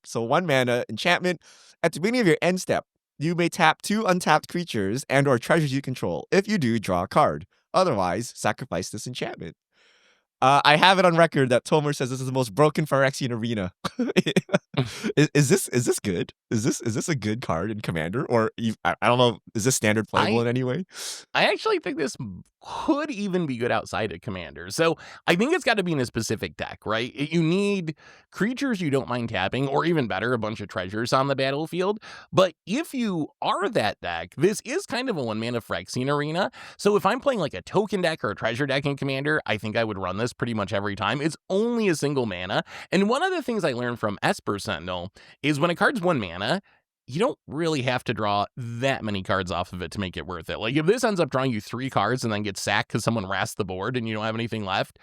Speaker 2: so 1 mana enchantment. At the beginning of your end step, you may tap 2 untapped creatures and or treasures you control. If you do, draw a card. Otherwise, sacrifice this enchantment. I have it on record that Tomer says this is the most broken Phyrexian arena. Is this good? Is this a good card in Commander? Or I don't know. Is this standard playable in any way?
Speaker 1: I actually think this could even be good outside of Commander. So I think it's got to be in a specific deck, right? You need creatures you don't mind tapping, or even better, a bunch of treasures on the battlefield. But if you are that deck, this is kind of a 1-mana Phyrexian arena. So if I'm playing like a token deck or a treasure deck in Commander, I think I would run this pretty much every time. It's only a single mana. And one of the things I learned from Esper Sentinel is when a card's 1 mana, you don't really have to draw that many cards off of it to make it worth it. Like, if this ends up drawing you 3 cards and then gets sacked because someone rasts the board and you don't have anything left,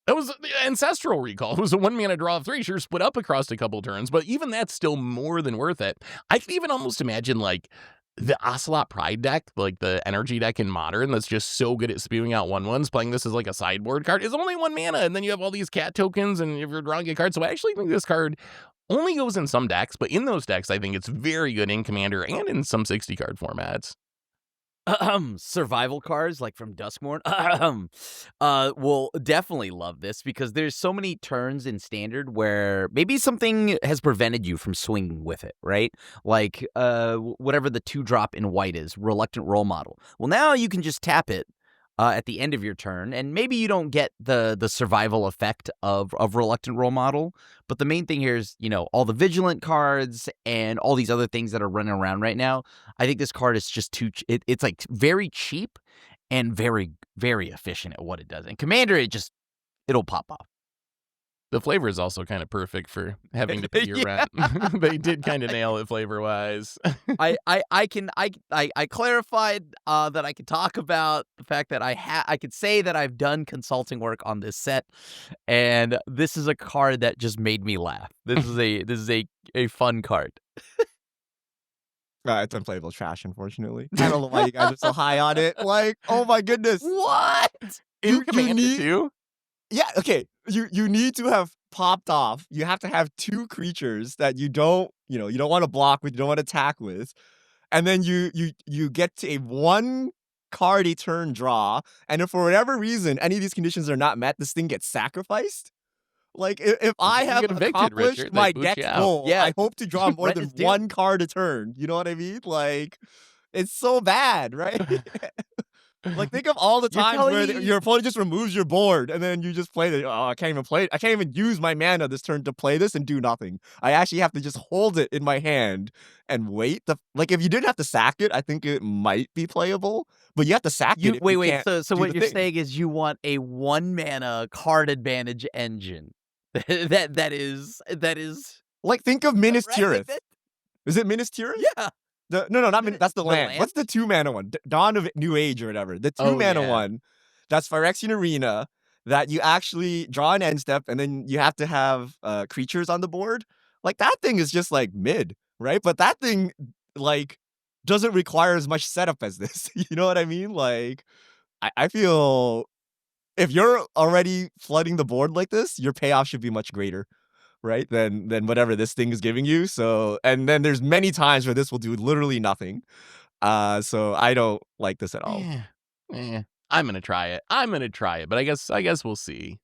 Speaker 1: that was the Ancestral Recall. It was a 1 mana draw of 3. Sure, split up across a couple turns, but even that's still more than worth it. I could even almost imagine, like, the Ocelot Pride deck, like the energy deck in Modern, that's just so good at spewing out 1/1s, playing this as like a sideboard card, is only 1 mana, and then you have all these cat tokens, and if you're drawing a card, so I actually think this card only goes in some decks, but in those decks, I think it's very good in Commander and in some 60-card formats.
Speaker 3: Survival cards like from Duskmourn will definitely love this because there's so many turns in Standard where maybe something has prevented you from swinging with it, right? Like whatever the 2-drop in white is, Reluctant Role Model. Well, now you can just tap it at the end of your turn, and maybe you don't get the survival effect of Reluctant Role Model, but the main thing here is, all the Vigilant cards and all these other things that are running around right now. I think this card is just it's like very cheap and very, very efficient at what it does. And Commander, it'll pop off.
Speaker 1: The flavor is also kind of perfect for having to pay your rent. They did kind of nail it flavor-wise.
Speaker 3: I clarified that I could talk about the fact that I could say that I've done consulting work on this set, and this is a card that just made me laugh. This is a fun card.
Speaker 2: It's unplayable trash, unfortunately. I don't know why you guys are so high on it. Like, oh my goodness.
Speaker 3: What?
Speaker 1: In Commander too?
Speaker 2: Yeah, okay. You need to have popped off. You have to have 2 creatures that you don't want to block with, you don't want to attack with. And then you get to a 1 card a turn draw, and if for whatever reason any of these conditions are not met, this thing gets sacrificed. Like, if I have accomplished
Speaker 1: Richard,
Speaker 2: my deck goal,
Speaker 3: yeah.
Speaker 2: I hope to draw more than 1 card a turn. You know what I mean? Like, it's so bad, right? Like, think of all the times where your opponent just removes your board, and then you just play it. Oh, I can't even play it. I can't even use my mana this turn to play this and do nothing. I actually have to just hold it in my hand and wait. Like, if you didn't have to sack it, I think it might be playable. But you have to sack it.
Speaker 3: Wait. So what you're saying is you want a 1 mana card advantage engine. that is
Speaker 2: like, think of Minas Tirith. Is it Minas Tirith?
Speaker 3: Yeah.
Speaker 2: No, not that's the land. What's the 2 mana one? Dawn of New Age or whatever. The 2 mana one, that's Phyrexian Arena, that you actually draw an end step, and then you have to have creatures on the board. Like, that thing is just like mid, right? But that thing, like, doesn't require as much setup as this. You know what I mean? Like, I feel if you're already flooding the board like this, your payoff should be much greater, right, than whatever this thing is giving you. So, and then there's many times where this will do literally nothing. So I don't like this at all.
Speaker 1: I'm gonna try it. But I guess we'll see.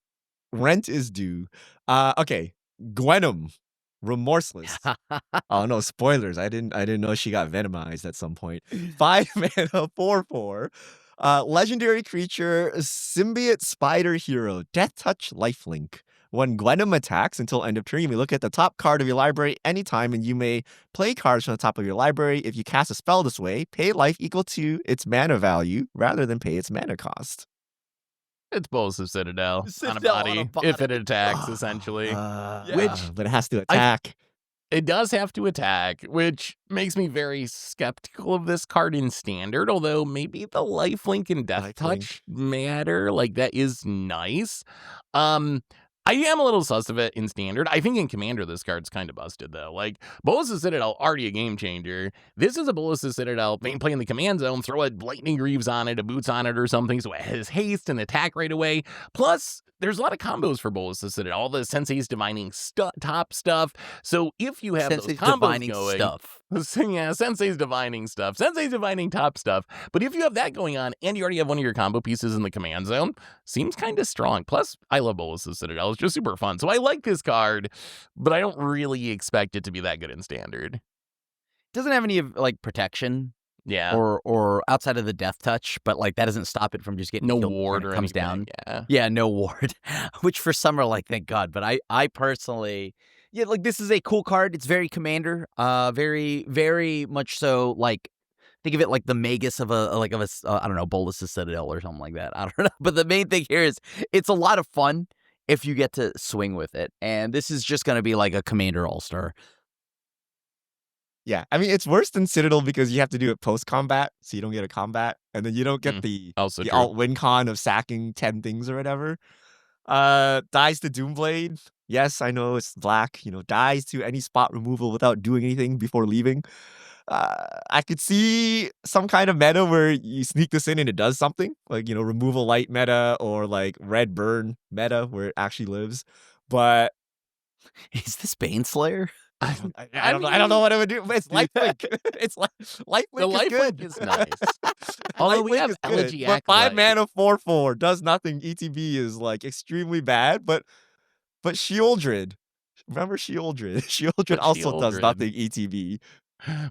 Speaker 2: Rent is due. Okay, Gwenum, Remorseless. Oh no, spoilers. I didn't know she got venomized at some point. 5 mana, 4/4. Legendary creature, symbiote spider hero, Death Touch lifelink. When Gwenum attacks until end of turn, you may look at the top card of your library anytime, and you may play cards from the top of your library. If you cast a spell this way, pay life equal to its mana value rather than pay its mana cost.
Speaker 1: It's Bowls of Citadel on a body if it attacks, essentially.
Speaker 2: But it has to attack.
Speaker 1: It does have to attack, which makes me very skeptical of this card in Standard, although maybe the lifelink and Death Touch matter. Like, that is nice. I am a little sus of it in Standard. I think in Commander, this card's kind of busted, though. Like, Bolas' Citadel, already a game changer. This is a Bolas' Citadel playing the command zone, throw a Lightning Greaves on it, a Boots on it or something, so it has haste and attack right away. Plus, there's a lot of combos for Bolas' Citadel. All the Sensei's Divining top stuff. So if you have
Speaker 3: Sensei's
Speaker 1: those combos
Speaker 3: Divining
Speaker 1: going...
Speaker 3: stuff.
Speaker 1: Yeah, Sensei's Divining stuff. Sensei's Divining top stuff. But if you have that going on, and you already have one of your combo pieces in the command zone, seems kind of strong. Plus, I love Bolas' Citadel. It's just super fun. So I like this card, but I don't really expect it to be that good in Standard.
Speaker 3: Doesn't have any like protection.
Speaker 1: Yeah.
Speaker 3: Or outside of the death touch, but like that doesn't stop it from just getting
Speaker 1: no
Speaker 3: killed
Speaker 1: ward
Speaker 3: when it
Speaker 1: or
Speaker 3: comes
Speaker 1: anything.
Speaker 3: down. Yeah, no ward. Which for some are like, thank God. But I personally, yeah, like this is a cool card. It's very Commander. Very, very much so. Like, think of it like the Magus of a I don't know, Bolas' Citadel or something like that. I don't know. But the main thing here is it's a lot of fun if you get to swing with it. And this is just going to be like a Commander All-Star.
Speaker 2: Yeah, I mean, it's worse than Citadel because you have to do it post-combat, so you don't get a combat, and then you don't get the alt-win con of sacking 10 things or whatever. Dies to Doomblade. Yes, I know it's black. Dies to any spot removal without doing anything before leaving. I could see some kind of meta where you sneak this in and it does something, like, removal light meta or like red burn meta where it actually lives. But
Speaker 3: is this Baneslayer?
Speaker 2: I don't know what it would do. But it's lifelink. It's lifelink.
Speaker 1: The lifelink is nice. Although we have Elegy
Speaker 2: But 5 mana 4/4 does nothing. ETB is like extremely bad. But Shieldred, remember Shieldred? Shieldred also does nothing. ETB.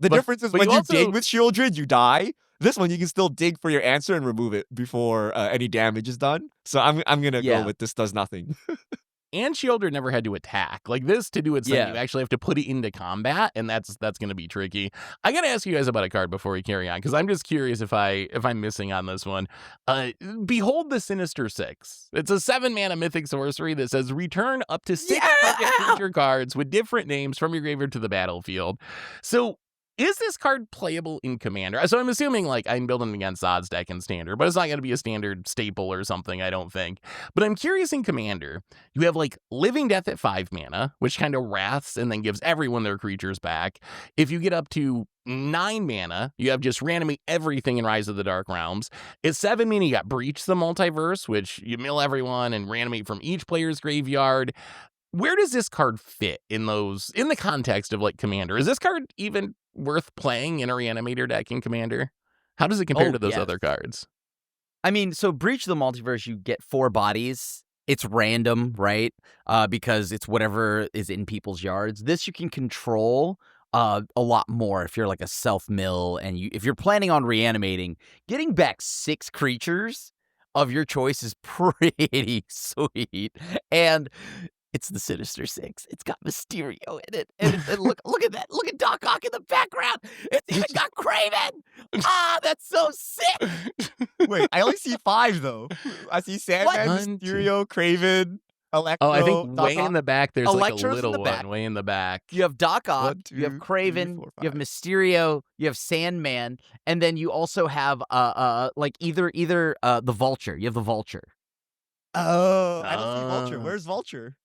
Speaker 2: The difference is when you dig with Shieldred, you die. This one you can still dig for your answer and remove it before any damage is done. So I'm gonna go with this does nothing.
Speaker 1: And Shieldred never had to attack. Like this, to do its thing, you actually have to put it into combat, and that's going to be tricky. I got to ask you guys about a card before we carry on, because I'm just curious if I'm missing on this one. Behold the Sinister Six. It's a 7-mana mythic sorcery that says return up to 6 target creature cards with different names from your graveyard to the battlefield. So is this card playable in Commander? So I'm assuming like I'm building against odds deck in Standard, but it's not going to be a Standard staple or something, I don't think. But I'm curious in Commander, you have like Living Death at 5 mana, which kind of wraths and then gives everyone their creatures back. If you get up to 9 mana, you have just reanimate everything in Rise of the Dark Realms. At 7 mana, you got Breach the Multiverse, which you mill everyone and reanimate from each player's graveyard. Where does this card fit in the context of like Commander? Is this card even worth playing in a Reanimator deck in Commander? How does it compare to those other cards?
Speaker 3: I mean, so Breach the Multiverse, you get 4 bodies. It's random, right? Because it's whatever is in people's yards. This you can control a lot more if you're like a self-mill, and if you're planning on reanimating, getting back 6 creatures of your choice is pretty sweet. And it's the Sinister Six. It's got Mysterio in it. And look at that. Look at Doc Ock in the background. It's even got Kraven. That's so sick.
Speaker 2: Wait, I only see 5, though. I see Sandman, Mysterio, Kraven, Electro.
Speaker 1: Oh, I think
Speaker 2: Doc
Speaker 1: way
Speaker 2: Ock.
Speaker 1: in the back, there's
Speaker 3: Electro's
Speaker 1: like a little
Speaker 3: in the back.
Speaker 1: one way in the back.
Speaker 3: You have Doc Ock.
Speaker 2: 1, 2,
Speaker 3: you have Kraven.
Speaker 2: 3, 4, 5.
Speaker 3: You have Mysterio. You have Sandman. And then you also have like either the Vulture. You have the Vulture.
Speaker 2: Oh, I don't see Vulture. Where's Vulture?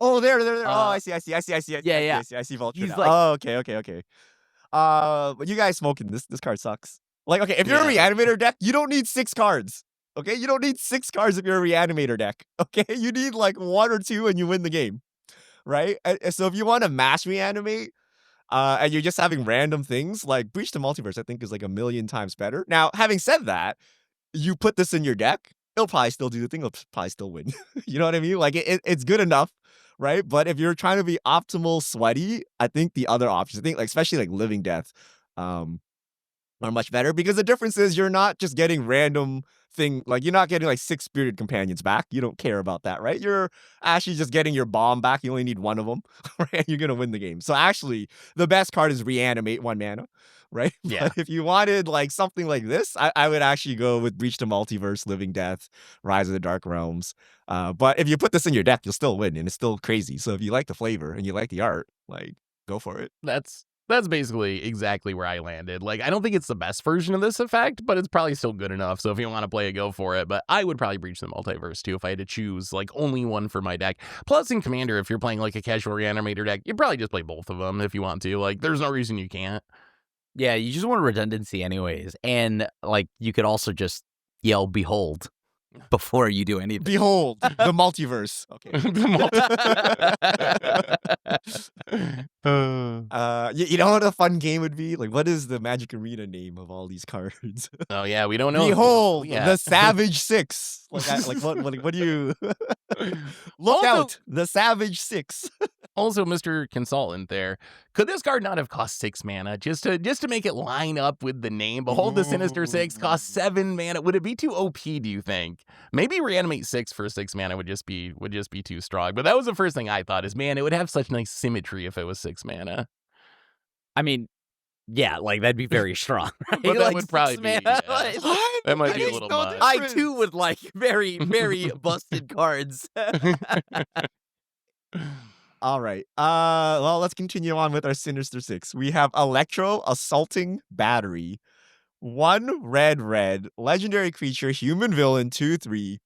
Speaker 2: Oh, there. Oh, I see.
Speaker 3: Yeah.
Speaker 2: I see Vulture
Speaker 3: He's
Speaker 2: now.
Speaker 3: like-
Speaker 2: Okay. But you guys smoking. This card sucks. Like, okay, if you're a Reanimator deck, you don't need 6 cards. Okay, you don't need 6 cards if you're a Reanimator deck. Okay, you need like 1 or 2 and you win the game, right? And so if you want to mass reanimate, and you're just having random things, like Breach the Multiverse, I think is like a million times better. Now, having said that, you put this in your deck, it'll probably still do the thing. It'll probably still win. You know what I mean? Like it's good enough, right? But if you're trying to be optimal sweaty, I think the other options, I think like especially like Living Death, are much better, because the difference is you're not just getting random thing, like you're not getting like 6 Spirited Companions back. You don't care about that, right? You're actually just getting your bomb back. You only need 1 of them, right? You're gonna win the game. So actually, the best card is Reanimate 1 mana, right?
Speaker 1: Yeah.
Speaker 2: But if you wanted like something like this, I would actually go with Breach the Multiverse, Living Death, Rise of the Dark Realms. But if you put this in your deck, you'll still win, and it's still crazy. So if you like the flavor and you like the art, like go for it.
Speaker 1: That's That's basically exactly where I landed. Like, I don't think it's the best version of this effect, but it's probably still good enough. So if you want to play it, go for it. But I would probably breach the multiverse too if I had to choose like only one for my deck. Plus, in Commander, if you're playing like a casual reanimator deck, you probably just play both of them if you want to. Like, there's no reason you can't.
Speaker 3: Yeah, you just want redundancy anyways. And like you could also just yell behold before you do anything.
Speaker 2: Behold, the multiverse. Okay. You know what a fun game would be? Like, what is the Magic Arena name of all these cards?
Speaker 1: Oh yeah, we don't know.
Speaker 2: Behold,
Speaker 1: Yeah.
Speaker 2: the Savage Six. What do you look
Speaker 1: Also-
Speaker 2: out? The Savage Six.
Speaker 1: Also, Mr. Consultant there, could this card not have cost 6 mana just to make it line up with the name? Behold the Sinister 6 costs 7 mana. Would it be too OP, do you think? Maybe Reanimate 6 for 6 mana would just be too strong. But that was the first thing I thought is, man, it would have such nice symmetry if it was 6 mana.
Speaker 3: I mean, yeah, like that'd be very strong. Right?
Speaker 1: But that
Speaker 3: Like,
Speaker 1: would probably
Speaker 3: 6
Speaker 1: be,
Speaker 3: mana,
Speaker 1: yeah.
Speaker 3: like,
Speaker 1: That might be a
Speaker 2: There's
Speaker 1: little
Speaker 2: no
Speaker 1: much.
Speaker 3: I too would like very, very busted cards.
Speaker 2: All right. Well, let's continue on with our Sinister Six. We have Electro Assaulting Battery. 1 red, legendary creature, human villain, 2/3,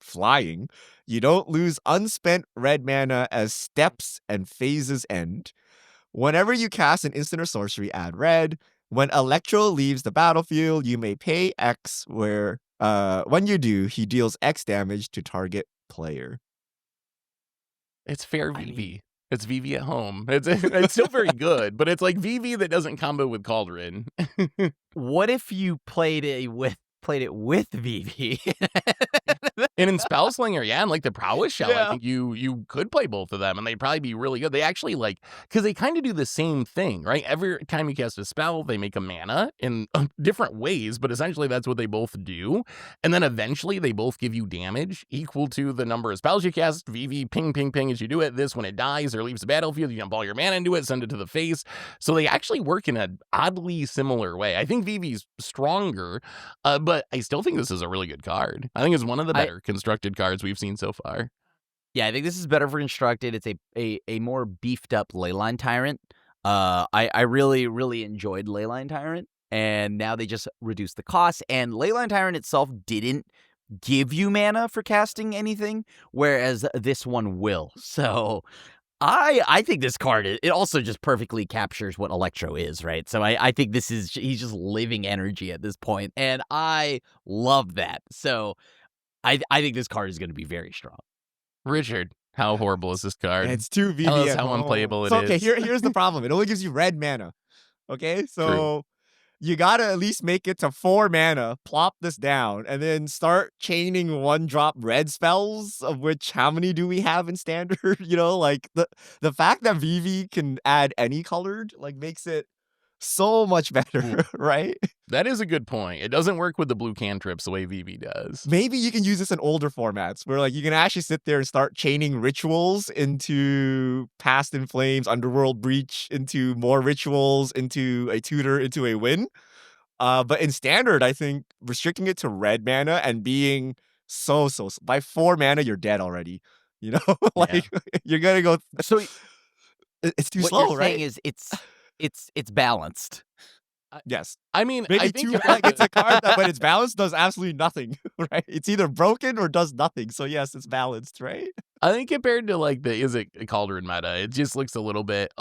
Speaker 2: flying. You don't lose unspent red mana as steps and phases end. Whenever you cast an instant or sorcery, add red. When Electro leaves the battlefield, you may pay X, where when you do, he deals X damage to target player.
Speaker 1: It's fair VV. It's VV at home. It's still very good, but it's like VV that doesn't combo with Cauldron.
Speaker 3: What if you played it with VV?
Speaker 1: And in Spellslinger, yeah, and like the Prowess Shell, I
Speaker 3: Yeah.
Speaker 1: think you could play both of them, and they'd probably be really good. They actually because they kind of do the same thing, right? Every time you cast a spell, they make a mana in different ways, but essentially that's what they both do. And then eventually they both give you damage equal to the number of spells you cast. VV, ping, ping, ping as you do it. This, when it dies or leaves the battlefield, you dump all your mana into it, send it to the face. So they actually work in an oddly similar way. I think VV's stronger, but I still think this is a really good card. I think it's one of the better constructed cards we've seen so far.
Speaker 3: Yeah, I think this is better for constructed. It's a more beefed up Leyline Tyrant. I really, really enjoyed Leyline Tyrant, and now they just reduced the cost. And Leyline Tyrant itself didn't give you mana for casting anything, whereas this one will. So I think this card, it also just perfectly captures what Electro is, right? So I think he's just living energy at this point, and I love that. So I think this card is going to be very strong.
Speaker 1: Richard, how horrible is this card?
Speaker 2: It's 2 VV.
Speaker 1: Tell us
Speaker 2: at
Speaker 1: how
Speaker 2: home.
Speaker 1: unplayable it
Speaker 2: So, okay,
Speaker 1: is.
Speaker 2: here's the problem. It only gives you red mana. Okay, so you gotta at least make it to 4 mana, plop this down, and then start chaining 1-drop red spells, of which how many do we have in standard? You know, like the fact that VV can add any colored like makes it so much better, right?
Speaker 1: That is a good point. It doesn't work with the blue cantrips the way VV does.
Speaker 2: Maybe you can use this in older formats where like you can actually sit there and start chaining rituals into Past in Flames, Underworld Breach, into more rituals, into a tutor, into a win. But in standard, I think restricting it to red mana and being so by 4 mana, you're dead already. You know, like you're gonna go.
Speaker 3: So
Speaker 2: It's too
Speaker 3: what
Speaker 2: slow,
Speaker 3: you're
Speaker 2: right?
Speaker 3: saying is it's balanced.
Speaker 2: Yes.
Speaker 1: I mean,
Speaker 2: Maybe
Speaker 1: I think
Speaker 2: 2 black, it's a card that when it's balanced does absolutely nothing, right? It's either broken or does nothing. So yes, it's balanced, right?
Speaker 1: I think compared to like the Izzet Cauldron meta, it just looks a little bit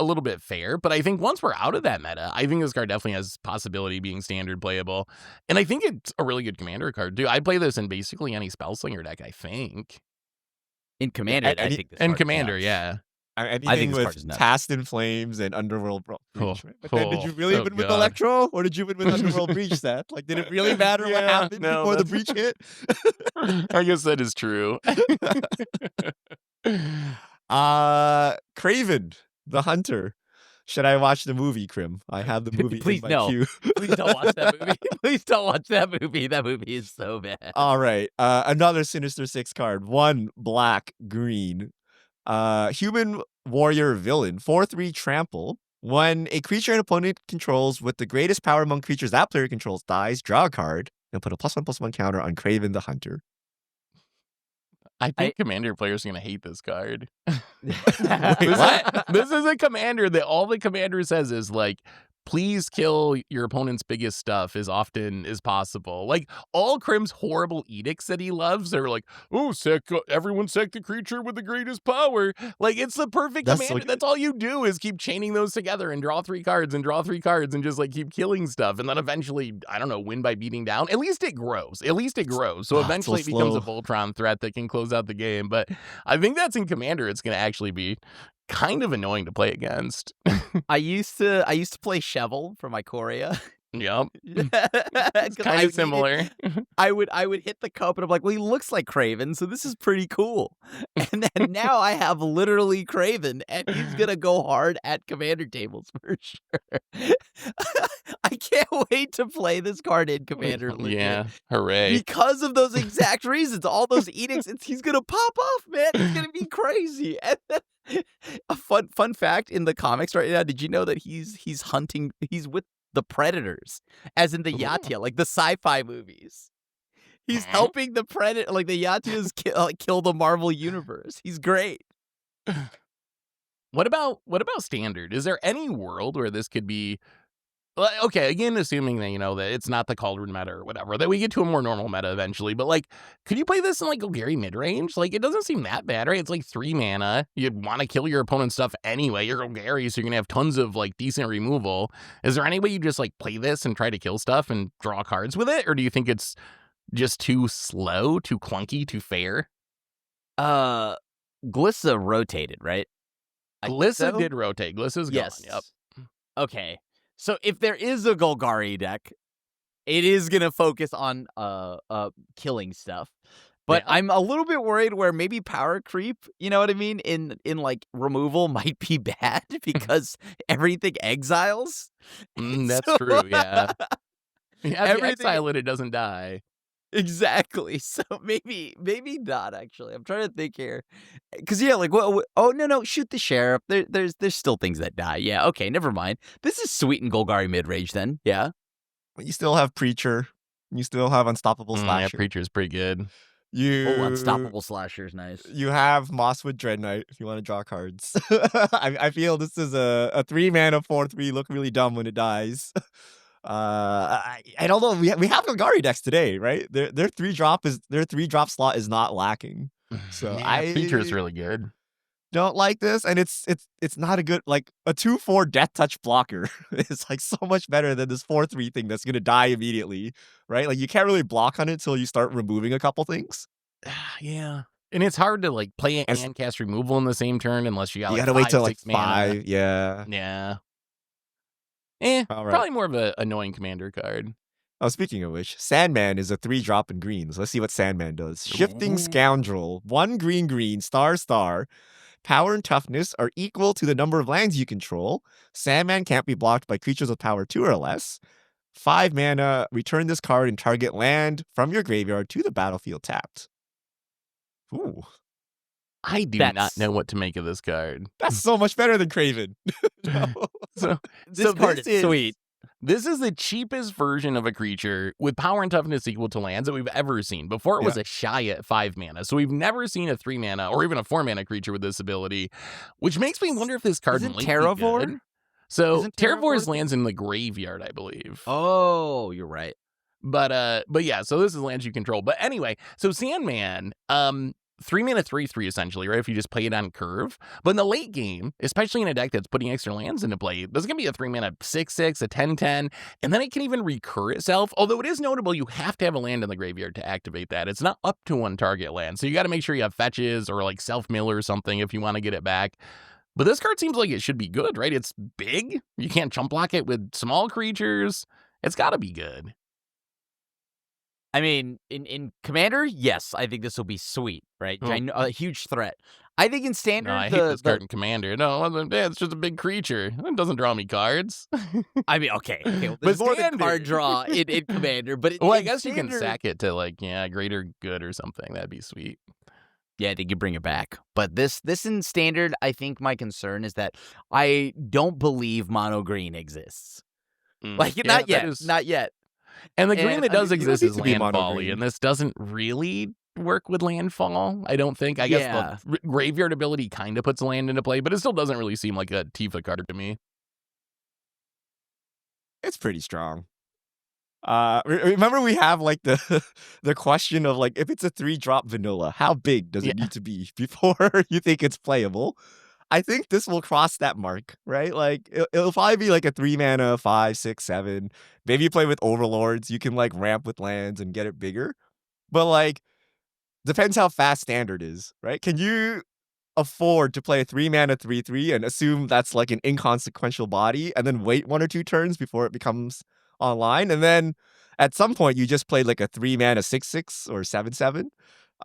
Speaker 1: fair. But I think once we're out of that meta, I think this card definitely has possibility of being standard playable. And I think it's a really good commander card too. I play this in basically any Spellslinger deck, I think.
Speaker 3: In Commander, I think this
Speaker 1: And
Speaker 3: card is
Speaker 1: Commander,
Speaker 3: nuts.
Speaker 1: yeah.
Speaker 2: Anything
Speaker 3: this card is
Speaker 2: with
Speaker 3: nuts.
Speaker 2: Past in Flames and Underworld Breach.
Speaker 1: Oh,
Speaker 2: Right? But then did you really
Speaker 1: oh,
Speaker 2: win with
Speaker 1: God.
Speaker 2: Electro or did you win with Underworld Breach, Seth? Like, did it really matter what
Speaker 1: Yeah,
Speaker 2: happened
Speaker 1: no,
Speaker 2: before the
Speaker 1: that's-
Speaker 2: breach hit?
Speaker 1: I guess that is true.
Speaker 2: Craven, the Hunter. Should I watch the movie, Krim? I have the movie
Speaker 3: Please,
Speaker 2: in my
Speaker 3: no.
Speaker 2: queue.
Speaker 3: Please don't watch that movie. Please don't watch that movie. That movie is so bad.
Speaker 2: All right. Another Sinister Six card. 1 black, green. Human warrior villain. 4/3 trample. When a creature an opponent controls with the greatest power among creatures that player controls dies, draw a card and put a +1/+1 counter on Craven the Hunter.
Speaker 1: I think Commander players are going to hate this card.
Speaker 2: Wait, what?
Speaker 1: This is a commander that all the commander says is like, please kill your opponent's biggest stuff as often as possible. Like, all Krim's horrible edicts that he loves are like, oh, everyone sack the creature with the greatest power. Like, it's the perfect commander. That's all you do is keep chaining those together and draw 3 cards and draw 3 cards and just like keep killing stuff. And then eventually, I don't know, win by beating down. At least it grows. So eventually it becomes a Voltron threat that can close out the game. But I think that's in commander. It's going to actually be kind of annoying to play against.
Speaker 3: I used to play Shovel for my Korea.
Speaker 1: Yep. It's kind of similar.
Speaker 3: I would hit the cup and I'm like, well, he looks like Craven, so this is pretty cool. And then now I have literally Craven, and he's gonna go hard at commander tables for sure. I can't wait to play this card in commander.
Speaker 1: Yeah, hooray.
Speaker 3: Because of those exact reasons, all those edicts, he's gonna pop off, man. It's gonna be crazy. And then, a fun fact in the comics right now, did you know that he's with the Predators, as in the Yatia, like the sci-fi movies. He's helping the Predator, like the Yatias kill the Marvel universe. He's great.
Speaker 1: What about standard? Is there any world where this could be okay, again, assuming that, that it's not the Cauldron meta or whatever, that we get to a more normal meta eventually, but, like, could you play this in, like, Golgari mid-range? Like, it doesn't seem that bad, right? It's, like, 3 mana. You'd want to kill your opponent's stuff anyway. You're Golgari, so you're going to have tons of, like, decent removal. Is there any way you just, like, play this and try to kill stuff and draw cards with it? Or do you think it's just too slow, too clunky, too fair?
Speaker 3: Glissa rotated, right?
Speaker 1: Glissa did rotate. Glissa's gone, yep.
Speaker 3: Okay. So if there is a Golgari deck, it is going to focus on killing stuff. But yeah. I'm a little bit worried where maybe power creep, you know what I mean, in like removal might be bad because everything exiles.
Speaker 1: That's true, yeah. If you exile it, it doesn't die.
Speaker 3: Exactly. So maybe not, actually. I'm trying to think here. Because, yeah, like, no, shoot the sheriff. There's still things that die. Yeah, okay, never mind. This is sweet in Golgari mid-range then, yeah.
Speaker 2: You still have Preacher. You still have Unstoppable Slasher.
Speaker 1: Yeah, Preacher's pretty good.
Speaker 3: Unstoppable Slasher is nice.
Speaker 2: You have Mosswood Dreadnought if you want to draw cards. I feel this is a 3-mana 4/3 look really dumb when it dies. I don't know. We have Golgari decks today, right? Their 3-drop slot is not lacking. So
Speaker 1: yeah, Preacher's really good.
Speaker 2: Don't like this, and it's not a good, like, a 2/4 Death Touch blocker. It's like so much better than this 4/3 thing that's gonna die immediately, right? Like, you can't really block on it until you start removing a couple things.
Speaker 1: Yeah. And it's hard to, like, play and cast removal in the same turn unless you got, like,
Speaker 2: gotta wait till, like,
Speaker 1: 5
Speaker 2: 5. Yeah.
Speaker 1: Yeah.
Speaker 2: Right.
Speaker 1: Probably more of an annoying commander card.
Speaker 2: Oh, speaking of which, Sandman is a 3-drop in greens. Let's see what Sandman does. Shifting Scoundrel. 1 green, star. Power and toughness are equal to the number of lands you control. Sandman can't be blocked by creatures with power 2 or less. 5 mana, return this card and target land from your graveyard to the battlefield tapped. Ooh.
Speaker 1: I do not know what to make of this card.
Speaker 2: That's so much better than Craven.
Speaker 1: So
Speaker 3: this card is sweet.
Speaker 1: This is the cheapest version of a creature with power and toughness equal to lands that we've ever seen. Before, it was a shy at 5 mana. So we've never seen a 3 mana or even a 4 mana creature with this ability, which makes me wonder if this card might be good. So Terravore lands in the graveyard, I believe.
Speaker 3: Oh, you're right.
Speaker 1: But yeah, so this is lands you control. But anyway, so Sandman, 3 mana 3/3 essentially, right? If you just play it on curve. But in the late game, especially in a deck that's putting extra lands into play, there's going to be a 3 mana 6/6, a 10/10, and then it can even recur itself. Although it is notable, you have to have a land in the graveyard to activate that. It's not up to 1 target land. So you got to make sure you have fetches or like self-mill or something if you want to get it back. But this card seems like it should be good, right? It's big. You can't chump block it with small creatures. It's got to be good.
Speaker 3: I mean, in Commander, yes, I think this will be sweet, right? A huge threat. I think in Standard,
Speaker 1: no, I hate this card in Commander. No, it's just a big creature. It doesn't draw me cards.
Speaker 3: I mean, okay. There's more than card draw in Commander, but
Speaker 1: I guess Standard, you can sack it to like greater good or something. That'd be sweet.
Speaker 3: Yeah, I think you bring it back. But this in Standard, I think my concern is that I don't believe mono green exists. Like not yet.
Speaker 1: And the green that does exist is Landfally, and this doesn't really work with landfall. I don't think. I guess the graveyard ability kind of puts land into play, but it still doesn't really seem like a Tifa card to me.
Speaker 2: It's pretty strong. Remember we have like the the question of like, if it's a 3-drop vanilla, how big does it need to be before you think it's playable? I think this will cross that mark, right? Like it'll probably be like a 3-mana, 5, 6, 7. Maybe you play with overlords, you can like ramp with lands and get it bigger. But like, depends how fast standard is, right? Can you afford to play a 3-mana 3/3 and assume that's like an inconsequential body and then wait 1 or 2 turns before it becomes online? And then at some point you just played like a 3-mana 6/6 or 7/7,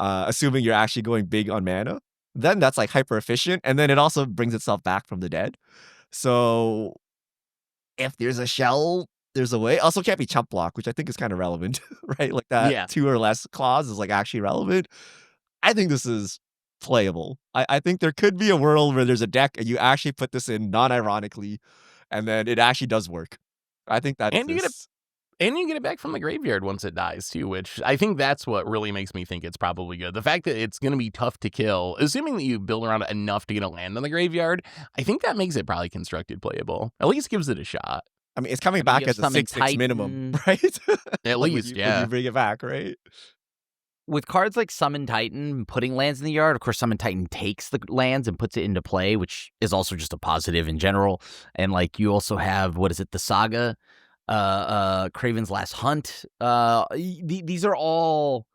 Speaker 2: assuming you're actually going big on mana. Then that's like hyper efficient, and then it also brings itself back from the dead. So if there's a shell, there's a way. Also can't be chump block, which I think is kind of relevant, right? Like that 2 or less clause is like actually relevant. I think this is playable. I think there could be a world where there's a deck and you actually put this in non-ironically, and then it actually does work. I think that
Speaker 1: And you get it back from the graveyard once it dies, too, which I think that's what really makes me think it's probably good. The fact that it's going to be tough to kill, assuming that you build around it enough to get a land on the graveyard, I think that makes it probably constructed playable. At least gives it a shot.
Speaker 2: I mean, it's coming back as a 6/6 minimum, right?
Speaker 1: At least,
Speaker 2: when you bring it back, right?
Speaker 3: With cards like Summon Titan putting lands in the yard, of course, Summon Titan takes the lands and puts it into play, which is also just a positive in general. And like you also have, the Saga, Kraven's Last Hunt. These are all,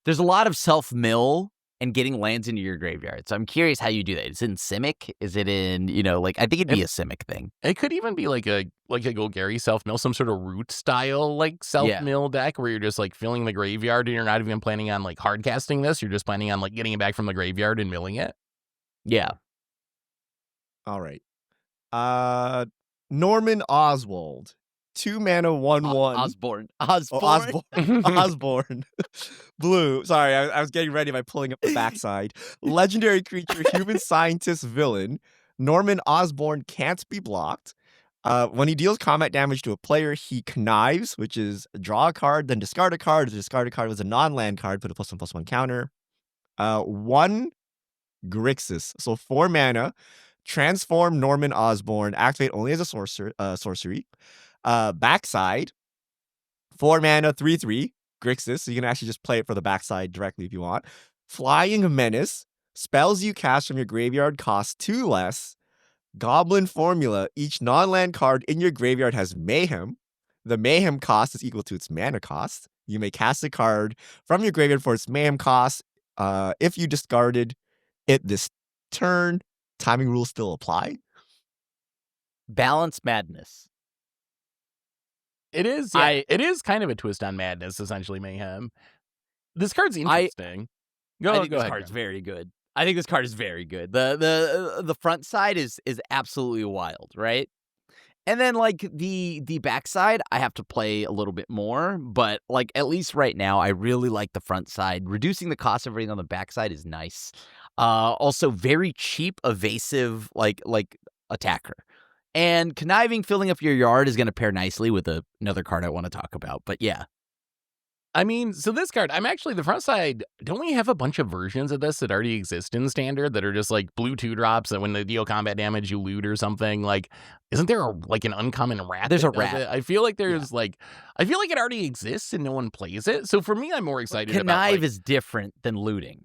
Speaker 3: there's a lot of self-mill and getting lands into your graveyard. So I'm curious how you do that. Is it in Simic? Is it in, I think it'd be a Simic thing.
Speaker 1: It could even be like a Golgari self-mill, some sort of root style like self-mill deck where you're just like filling the graveyard and you're not even planning on like hard casting this. You're just planning on like getting it back from the graveyard and milling it.
Speaker 3: Yeah.
Speaker 2: All right. Norman Oswald. 2-mana 1/1. Osborne. Blue. Sorry, I was getting ready by pulling up the backside. Legendary creature, human scientist villain. Norman Osborne can't be blocked. When he deals combat damage to a player, he connives, which is draw a card, then discard a card. The discarded card was a non-land card, put a +1/+1 counter. 1 Grixis. So 4 mana. Transform Norman Osborne. Activate only as a sorcery. Backside, 4 mana 3/3 Grixis, so you can actually just play it for the backside directly if you want. Flying Menace, spells you cast from your graveyard cost 2 less. Goblin Formula, each non-land card in your graveyard has Mayhem. The Mayhem cost is equal to its mana cost. You may cast a card from your graveyard for its Mayhem cost. If you discarded it this turn, timing rules still apply.
Speaker 3: Balance Madness.
Speaker 1: It is, yeah. It is kind of a twist on Madness, essentially, Mayhem. This card's interesting.
Speaker 3: I think this card's very good. I think this card is very good. The front side is absolutely wild, right? And then like the backside, I have to play a little bit more, but like at least right now, I really like the front side. Reducing the cost of everything on the backside is nice. Also very cheap, evasive, like attacker. And Conniving, filling up your yard is going to pair nicely with another card I want to talk about. But yeah.
Speaker 1: I mean, so this card, I'm actually, the front side, don't we have a bunch of versions of this that already exist in Standard that are just like blue 2-drops that when they deal combat damage, you loot or something? Like, isn't there an uncommon rat?
Speaker 3: There's a rat.
Speaker 1: I feel like there's I feel like it already exists and no one plays it. So for me, I'm more excited about
Speaker 3: Connive is different than looting.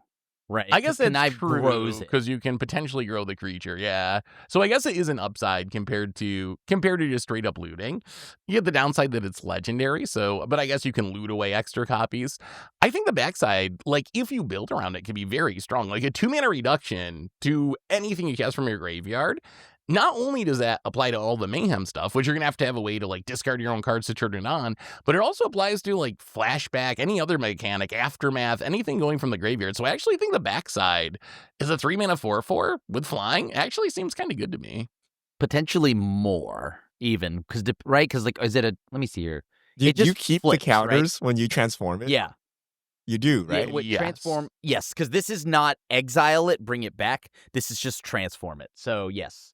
Speaker 3: Right.
Speaker 1: I guess that's
Speaker 3: Connive
Speaker 1: true because you can potentially grow the creature. Yeah. So I guess it is an upside compared to just straight up looting. You get the downside that it's legendary. But I guess you can loot away extra copies. I think the backside, like if you build around it, can be very strong. Like a 2-mana reduction to anything you cast from your graveyard. Not only does that apply to all the Mayhem stuff, which you're going to have a way to like discard your own cards to turn it on, but it also applies to like flashback, any other mechanic, aftermath, anything going from the graveyard. So I actually think the backside is a 3-mana 4/4 with flying. Actually seems kind of good to me.
Speaker 3: Potentially more even because, right? Because like, is it let me see here.
Speaker 2: Do you keep flips, the counters when you transform it?
Speaker 3: Yeah.
Speaker 2: You do, right?
Speaker 3: Yeah,
Speaker 1: yes.
Speaker 3: Transform. Yes, because this is not exile it, bring it back. This is just transform it. So yes.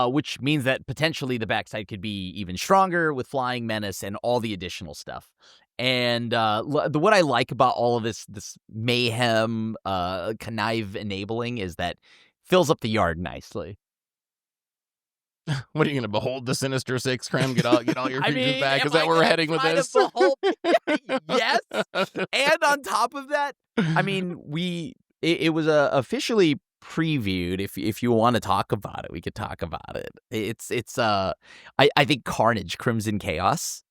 Speaker 3: Which means that potentially the backside could be even stronger with Flying Menace and all the additional stuff. And what I like about all of this mayhem, connive enabling is that fills up the yard nicely.
Speaker 1: What are you going to behold the Sinister Six, Krem? Get all your creatures back? Is
Speaker 3: am
Speaker 1: that
Speaker 3: I
Speaker 1: where we're
Speaker 3: gonna
Speaker 1: heading with
Speaker 3: try to
Speaker 1: this?
Speaker 3: behold- Yes. And on top of that, I mean, it was officially previewed. If you want to talk about it, we could talk about it. I think Carnage, Crimson Chaos,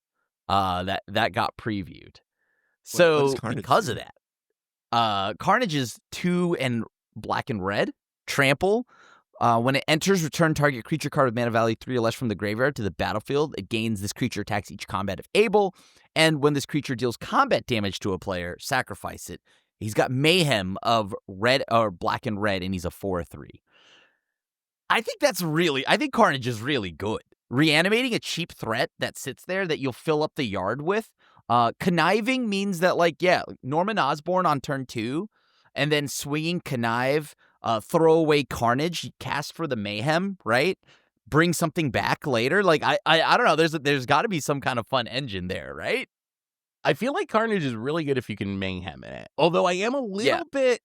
Speaker 3: that got previewed. So
Speaker 2: what does Carnage
Speaker 3: because
Speaker 2: do?
Speaker 3: of that, Carnage is 2 and black and red, trample. When it enters, return target creature card with mana value 3 or less from the graveyard to the battlefield. It gains this creature attacks each combat if able. And when this creature deals combat damage to a player, sacrifice it. He's got mayhem of red or black and red, and he's a 4/3. I think Carnage is really good. Reanimating a cheap threat that sits there that you'll fill up the yard with. Conniving means that, Norman Osborn on turn 2, and then swinging Connive, throw away Carnage, cast for the mayhem, right? Bring something back later. I don't know. There's got to be some kind of fun engine there, right?
Speaker 1: I feel like Carnage is really good if you can mayhem in it. Although I am a little bit...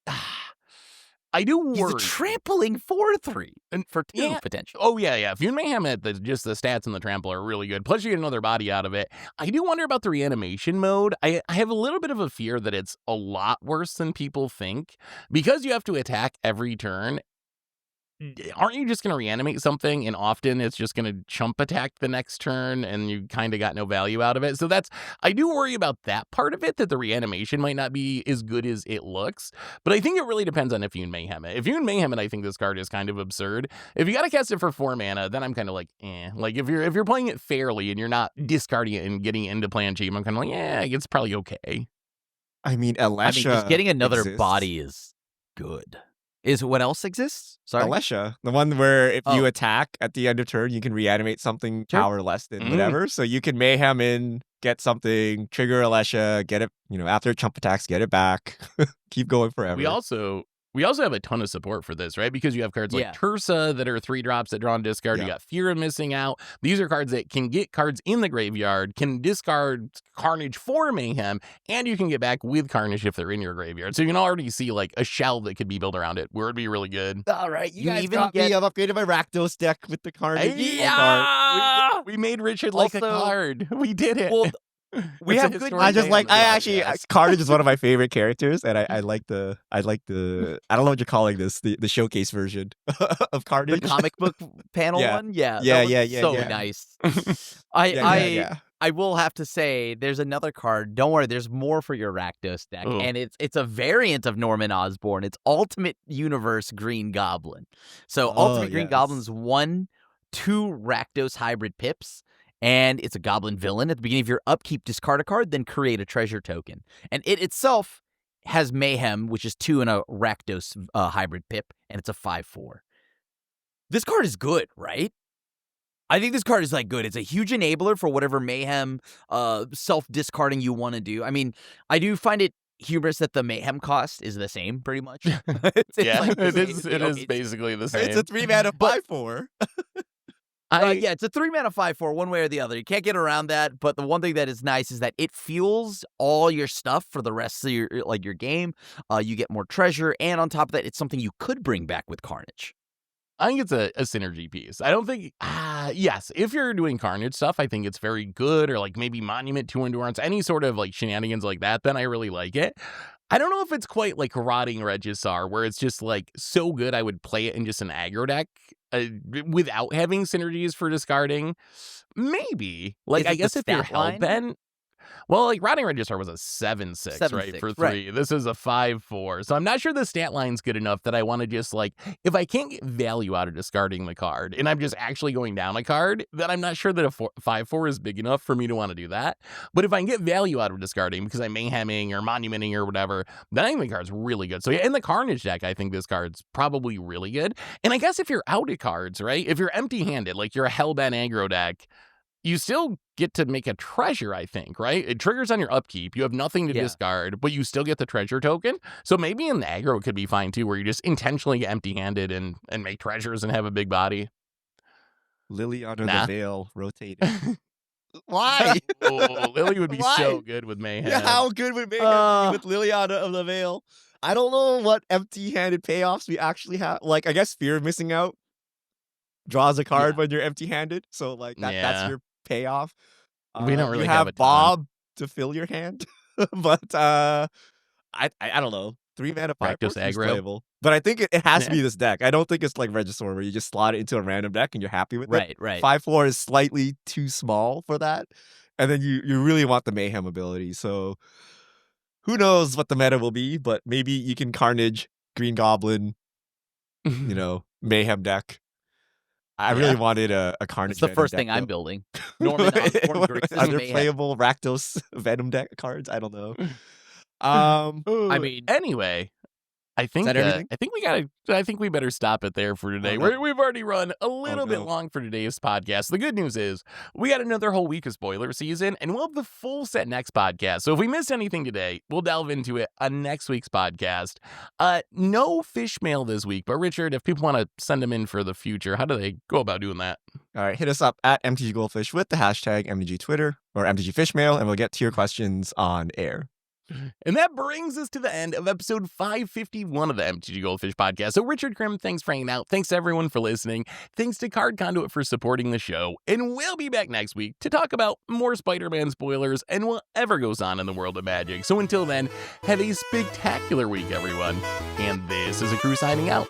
Speaker 1: I do worry.
Speaker 3: He's a trampling 4/3 for 2
Speaker 1: Yeah.
Speaker 3: potential.
Speaker 1: Oh, yeah. If you mayhem it, just the stats and the trample are really good. Plus, you get another body out of it. I do wonder about the reanimation mode. I have a little bit of a fear that it's a lot worse than people think. Because you have to attack every turn, aren't you just going to reanimate something, and often it's just going to chump attack the next turn, and you kind of got no value out of it? So I do worry about that part of it, that the reanimation might not be as good as it looks. But I think it really depends on if you mayhem it. If you mayhem it, I think this card is kind of absurd. If you got to cast it for 4 mana, then I'm kind of like, eh. Like, if you're playing it fairly and you're not discarding it and getting into plan cheap, I'm kind of like, yeah, it's probably okay.
Speaker 2: I mean, Alesha
Speaker 3: just getting another
Speaker 2: exists.
Speaker 3: body is good. Is what else exists? Sorry?
Speaker 2: Alesha, the one where if you attack at the end of turn, you can reanimate something power less than whatever. So you can mayhem in, get something, trigger Alesha, get it, after chump attacks, get it back. Keep going forever.
Speaker 1: We also have a ton of support for this, right? Because you have cards like Tursa that are 3-drops that draw and discard. You got Fira missing out. These are cards that can get cards in the graveyard, can discard Carnage for mayhem, and you can get back with Carnage if they're in your graveyard. So you can already see a shell that could be built around it where it'd be really good.
Speaker 2: All right, you guys got me. I've upgraded my Rakdos deck with the Carnage.
Speaker 1: Yeah! We made Richard like a card. We did it.
Speaker 3: Well, we have good.
Speaker 2: Carnage is one of my favorite characters, and I like the I don't know what you're calling this, the showcase version of Carnage,
Speaker 3: the comic book panel one. Yeah, so nice. I will have to say, there's another card. Don't worry, there's more for your Rakdos deck, and it's a variant of Norman Osborn. It's Ultimate Universe Green Goblin. So Ultimate Green Goblin's 1/2 Rakdos hybrid pips. And it's a goblin villain. At the beginning of your upkeep, discard a card, then create a treasure token. And it itself has mayhem, which is 2 and a Rakdos hybrid pip, and it's a 5/4. This card is good, right? I think this card is good. It's a huge enabler for whatever mayhem, self-discarding you want to do. I mean, I do find it humorous that the mayhem cost is the same, pretty much.
Speaker 1: It is basically the same.
Speaker 2: It's a 3-mana 5/4.
Speaker 3: It's a 3-mana 5/4, one way or the other. You can't get around that. But the one thing that is nice is that it fuels all your stuff for the rest of your game. You get more treasure, and on top of that, it's something you could bring back with Carnage.
Speaker 1: I think it's a synergy piece. I don't think, yes, if you're doing Carnage stuff, I think it's very good, or maybe Monument to Endurance, any sort of shenanigans like that, then I really like it. I don't know if it's quite like Rotting Regisar, where it's just so good I would play it in just an aggro deck without having synergies for discarding. Maybe. I guess if you're hellbent. Well, Rotting Regisar was a 7/6, right? For 3. Right. This is a 5/4. So I'm not sure the stat line's good enough that I want to just if I can't get value out of discarding the card and I'm just actually going down a card, then I'm not sure that a 5/4 is big enough for me to want to do that. But if I can get value out of discarding because I'm mayhemming or monumenting or whatever, then I think the card's really good. So in the Carnage deck, I think this card's probably really good. And I guess if you're out of cards, right? If you're empty-handed, you're a hellbent aggro deck, you still get to make a treasure, I think, right? It triggers on your upkeep. You have nothing to discard, but you still get the treasure token. So maybe in the aggro it could be fine too, where you just intentionally get empty-handed and make treasures and have a big body.
Speaker 2: Lily under the veil rotating. Why?
Speaker 1: Oh, Lily would be
Speaker 2: Why?
Speaker 1: so good with Mayhem.
Speaker 2: Yeah, how good would Mayhem be with Liliana of the Veil? I don't know what empty-handed payoffs we actually have. Like, I guess Fear of Missing Out draws a card when you're empty-handed. So, like, that's your payoff.
Speaker 1: We don't really
Speaker 2: you
Speaker 1: have a ton.
Speaker 2: Bob to fill your hand. But I don't know. 3 mana 5
Speaker 1: Rakdos
Speaker 2: seems
Speaker 1: aggro.
Speaker 2: playable. But I think it has to
Speaker 1: Yeah.
Speaker 2: be this deck. I don't think it's like Regisaur where you just slot it into a random deck and you're happy with it.
Speaker 3: Right.
Speaker 2: 5/4 is slightly too small for that. And then you really want the Mayhem ability. So who knows what the meta will be, but maybe you can Carnage, Green Goblin, Mayhem deck. I really wanted a Carnage.
Speaker 3: It's the first
Speaker 2: deck,
Speaker 3: thing I'm
Speaker 2: though.
Speaker 3: building. Norman Osborn Grixis
Speaker 2: Are there
Speaker 3: Mayhem.
Speaker 2: playable Rakdos Venom deck cards? I don't know.
Speaker 3: I mean,
Speaker 1: anyway, I think
Speaker 2: that everything?
Speaker 1: I think we better stop it there for today.
Speaker 2: no.
Speaker 1: We've already run a little bit long for today's podcast. The good news is we got another whole week of spoiler season, and we'll have the full set next podcast. So if we missed anything today, we'll delve into it on next week's podcast. No fish mail this week, but Richard, if people want to send them in for the future, how do they go about doing that?
Speaker 2: All right, hit us up at MTGGoldfish with the hashtag MTG Twitter or MTG Fishmail, and we'll get to your questions on air.
Speaker 1: And that brings us to the end of episode 551 of the MTG Goldfish podcast. So Richard Krim, thanks for hanging out. Thanks to everyone for listening. Thanks to Card Conduit for supporting the show. And we'll be back next week to talk about more Spider-Man spoilers and whatever goes on in the world of Magic. So until then, have a spectacular week, everyone. And this is a crew signing out.